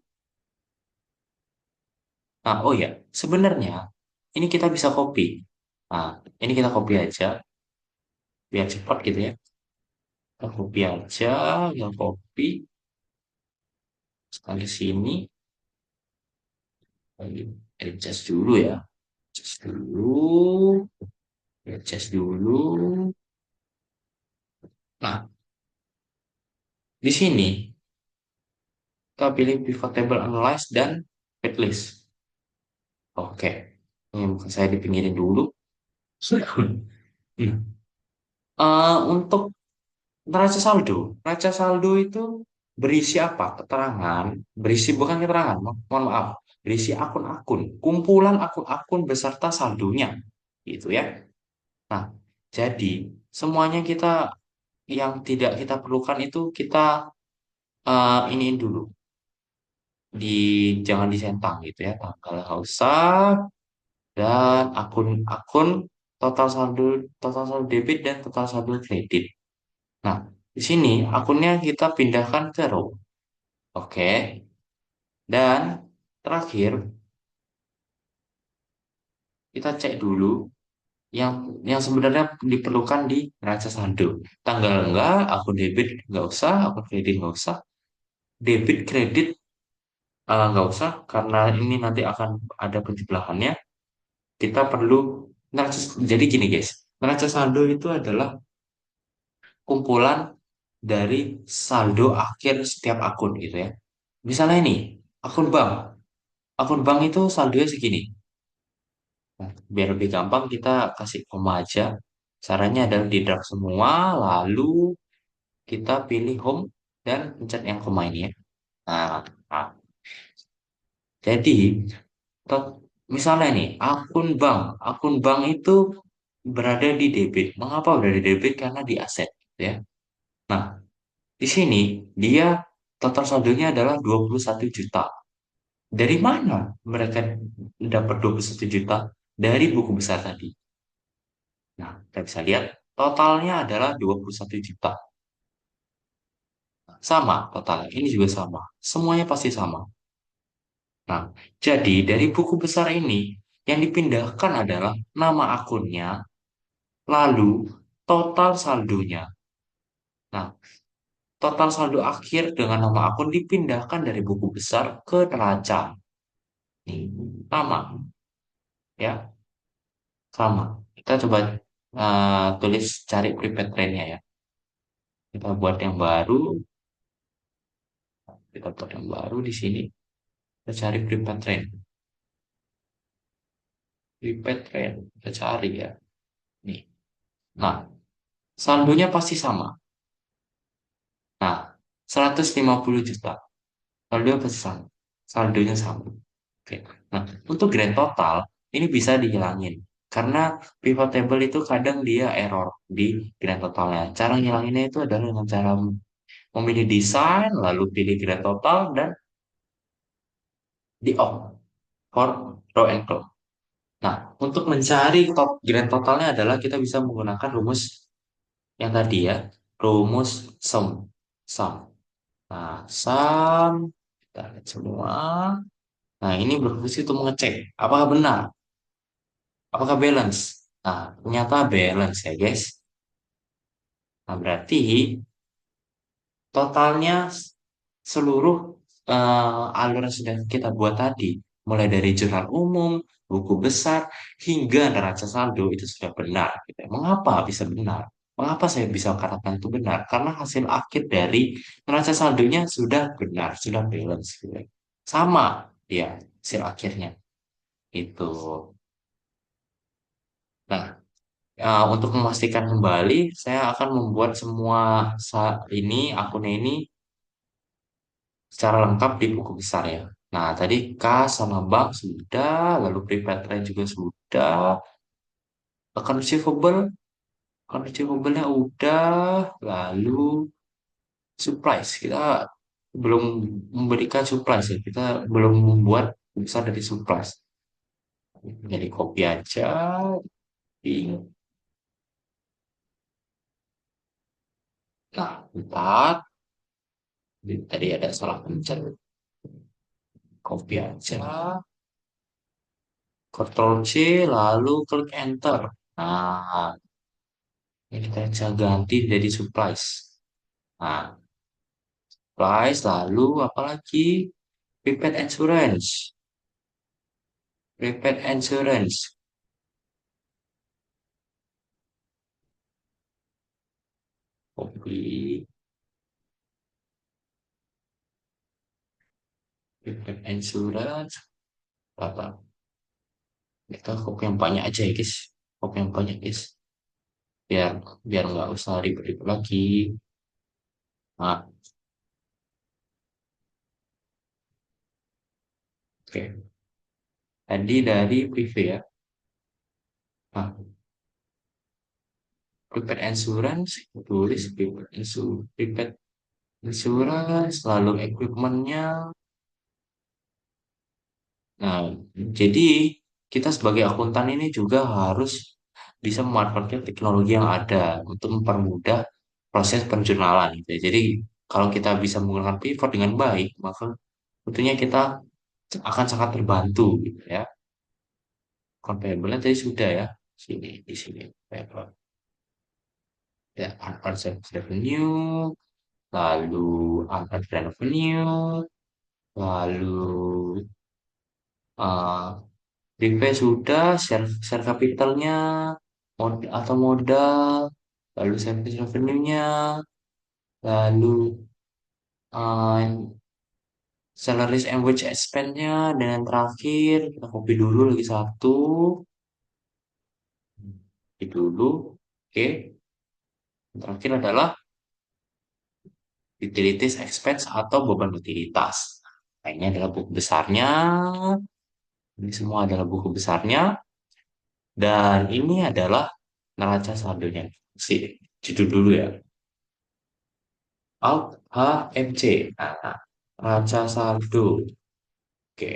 Speaker 1: Nah, oh ya, sebenarnya ini kita bisa copy. Nah, ini kita copy aja, biar cepat gitu ya. Kita copy aja, yang copy sekali sini. Adjust dulu ya. Adjust dulu. Adjust dulu. Nah, di sini kita pilih pivot table analyze dan fit list. Oke. Ini bukan saya dipinggirin dulu. Hmm. Untuk neraca saldo itu berisi apa? Keterangan, berisi bukan keterangan, mohon maaf, berisi akun-akun, kumpulan akun-akun beserta saldonya, gitu ya. Nah, jadi semuanya yang tidak kita perlukan itu kita iniin dulu, di jangan disentang gitu ya, tanggal nggak usah, dan akun-akun total saldo debit dan total saldo kredit. Nah, di sini akunnya kita pindahkan ke row. Oke. Dan terakhir kita cek dulu yang sebenarnya diperlukan di neraca saldo. Tanggal enggak, akun debit enggak usah, akun kredit enggak usah. Debit kredit nggak usah karena ini nanti akan ada penjumlahannya. Kita perlu neraca. Jadi gini guys, neraca saldo itu adalah kumpulan dari saldo akhir setiap akun gitu ya. Misalnya ini, akun bank. Akun bank itu saldonya segini. Nah, biar lebih gampang kita kasih koma aja. Caranya adalah di drag semua, lalu kita pilih home dan pencet yang koma ini ya. Nah, nah, jadi tot- misalnya nih, akun bank itu berada di debit. Mengapa berada di debit? Karena di aset, ya. Nah, di sini dia total saldonya adalah 21 juta. Dari mana mereka dapat 21 juta? Dari buku besar tadi. Nah, kita bisa lihat totalnya adalah 21 juta. Sama totalnya. Ini juga sama. Semuanya pasti sama. Nah, jadi dari buku besar ini yang dipindahkan adalah nama akunnya, lalu total saldonya. Nah, total saldo akhir dengan nama akun dipindahkan dari buku besar ke neraca. Nih, sama ya, sama. Kita coba tulis cari prepaid trainnya ya. Kita buat yang baru, kita buat yang baru di sini. Kita cari prepaid train. Prepaid train, kita cari ya. Nih. Nah, saldonya pasti sama. Nah, 150 juta. Saldonya pasti sama. Saldonya sama. Oke. Nah, untuk grand total ini bisa dihilangin karena pivot table itu kadang dia error di grand totalnya. Cara ngilanginnya itu adalah dengan cara memilih desain, lalu pilih grand total dan di off for row and column. Nah, untuk mencari grand totalnya adalah kita bisa menggunakan rumus yang tadi ya, rumus sum. Sum. Nah, sum kita lihat semua. Nah, ini berfungsi untuk mengecek apakah benar, apakah balance. Nah, ternyata balance ya, guys. Nah, berarti totalnya seluruh alur yang sudah kita buat tadi, mulai dari jurnal umum, buku besar, hingga neraca saldo itu sudah benar. Gitu. Mengapa bisa benar? Mengapa saya bisa katakan itu benar? Karena hasil akhir dari neraca saldonya sudah benar, sudah balance. Gitu. Sama, ya, hasil akhirnya. Itu. Nah, untuk memastikan kembali, saya akan membuat semua ini, akunnya ini secara lengkap di buku besar ya. Nah, tadi kas sama bank sudah, lalu prepaid rent juga sudah, account receivable-nya udah, lalu supplies. Kita belum memberikan supplies ya, kita belum membuat buku besar dari supplies. Jadi copy aja, di, nah, 4, tadi ada salah pencet, copy aja, Ctrl C, lalu klik enter. Nah, ini kita bisa ganti jadi supplies. Nah, supplies, lalu apalagi? Prepaid insurance. Prepaid insurance. Copy. Prepaid insurance. Apa? Kita copy yang banyak aja ya, guys. Copy yang banyak, guys. Biar biar nggak usah ribet-ribet lagi. Nah, oke. Tadi dari preview ya. Nah, prepaid insurance. Tulis prepaid insurance. Lalu equipmentnya. Nah, jadi kita sebagai akuntan ini juga harus bisa memanfaatkan teknologi yang ada untuk mempermudah proses penjurnalan gitu ya. Jadi kalau kita bisa menggunakan pivot dengan baik, maka tentunya kita akan sangat terbantu gitu ya. Compatible tadi sudah ya. Di sini. Pivot. Ya, unearned revenue, lalu unearned revenue, lalu uh, Replay sudah, share capitalnya, atau modal, lalu service revenue-nya, lalu uh, salaries and wage expense-nya, dan yang terakhir kita copy dulu lagi satu. Copy dulu. Oke. Yang terakhir adalah utilities expense atau beban utilitas. Nah, ini adalah buku besarnya. Ini semua adalah buku besarnya. Dan ini adalah neraca saldonya. Si, judul dulu ya. Alt HMC. Nah, neraca saldo. Oke.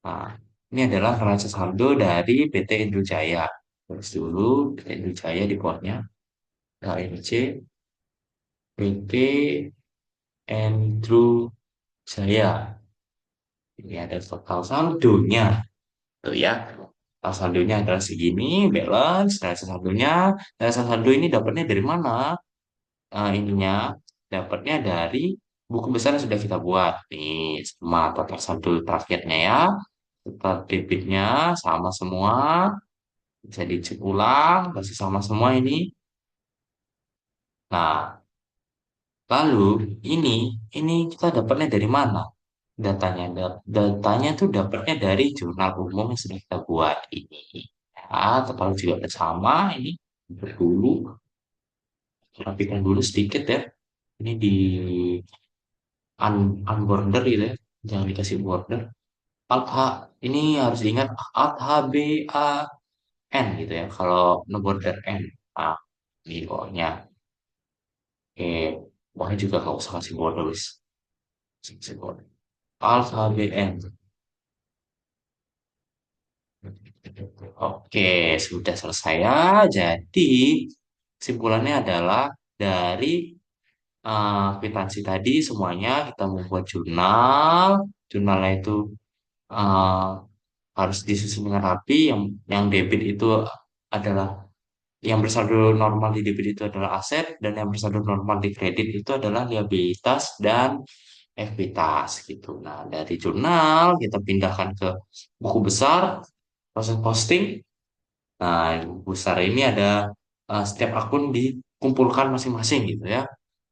Speaker 1: Nah, ini adalah neraca saldo dari PT Indojaya. Terus dulu PT Indojaya di bawahnya. HMC PT Indojaya. Ini ada total saldonya. Tuh ya. Total saldonya adalah segini, balance, neraca saldonya. Neraca saldo ini dapatnya dari mana? Ininya dapatnya dari buku besar yang sudah kita buat. Nih, sama total saldo terakhirnya ya. Total debitnya sama semua. Bisa dicek ulang, masih sama semua ini. Nah, lalu ini, ini kita dapatnya dari mana? Datanya, datanya tuh dapatnya dari jurnal umum yang sudah kita buat ini. Ya, total juga ada sama ini. Dulu, rapikan dulu sedikit ya. Ini di unborder gitu ya. Jangan dikasih border. Alt H, ini harus diingat Alt H B A N gitu ya. Kalau no border N. Nah, di bawahnya. Oke, bawahnya juga nggak usah kasih border, wis. Kasih border. Alt H B N. Oke, sudah selesai ya. Jadi, kesimpulannya adalah dari kwitansi tadi semuanya kita membuat jurnal. Jurnalnya itu eh, harus disusun dengan rapi. Yang debit itu adalah yang bersaldo normal di debit itu adalah aset dan yang bersaldo normal di kredit itu adalah liabilitas dan ekuitas gitu. Nah, dari jurnal kita pindahkan ke buku besar, proses posting. Nah, besar ini ada setiap akun dikumpulkan masing-masing gitu ya.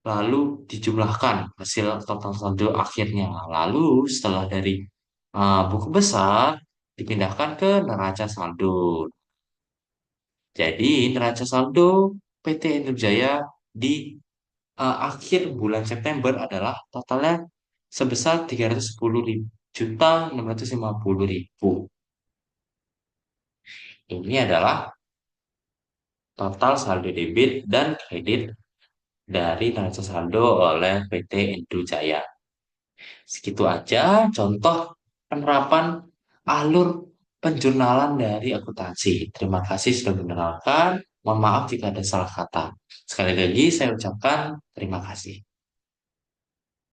Speaker 1: Lalu dijumlahkan hasil total saldo akhirnya. Lalu setelah dari buku besar dipindahkan ke neraca saldo. Jadi neraca saldo PT Indrajaya di akhir bulan September adalah totalnya sebesar 310.650.000. Ini adalah total saldo debit dan kredit dari neraca saldo oleh PT Indojaya. Segitu aja contoh penerapan alur penjurnalan dari akuntansi. Terima kasih sudah mendengarkan. Mohon maaf jika ada salah kata. Sekali lagi saya ucapkan terima kasih.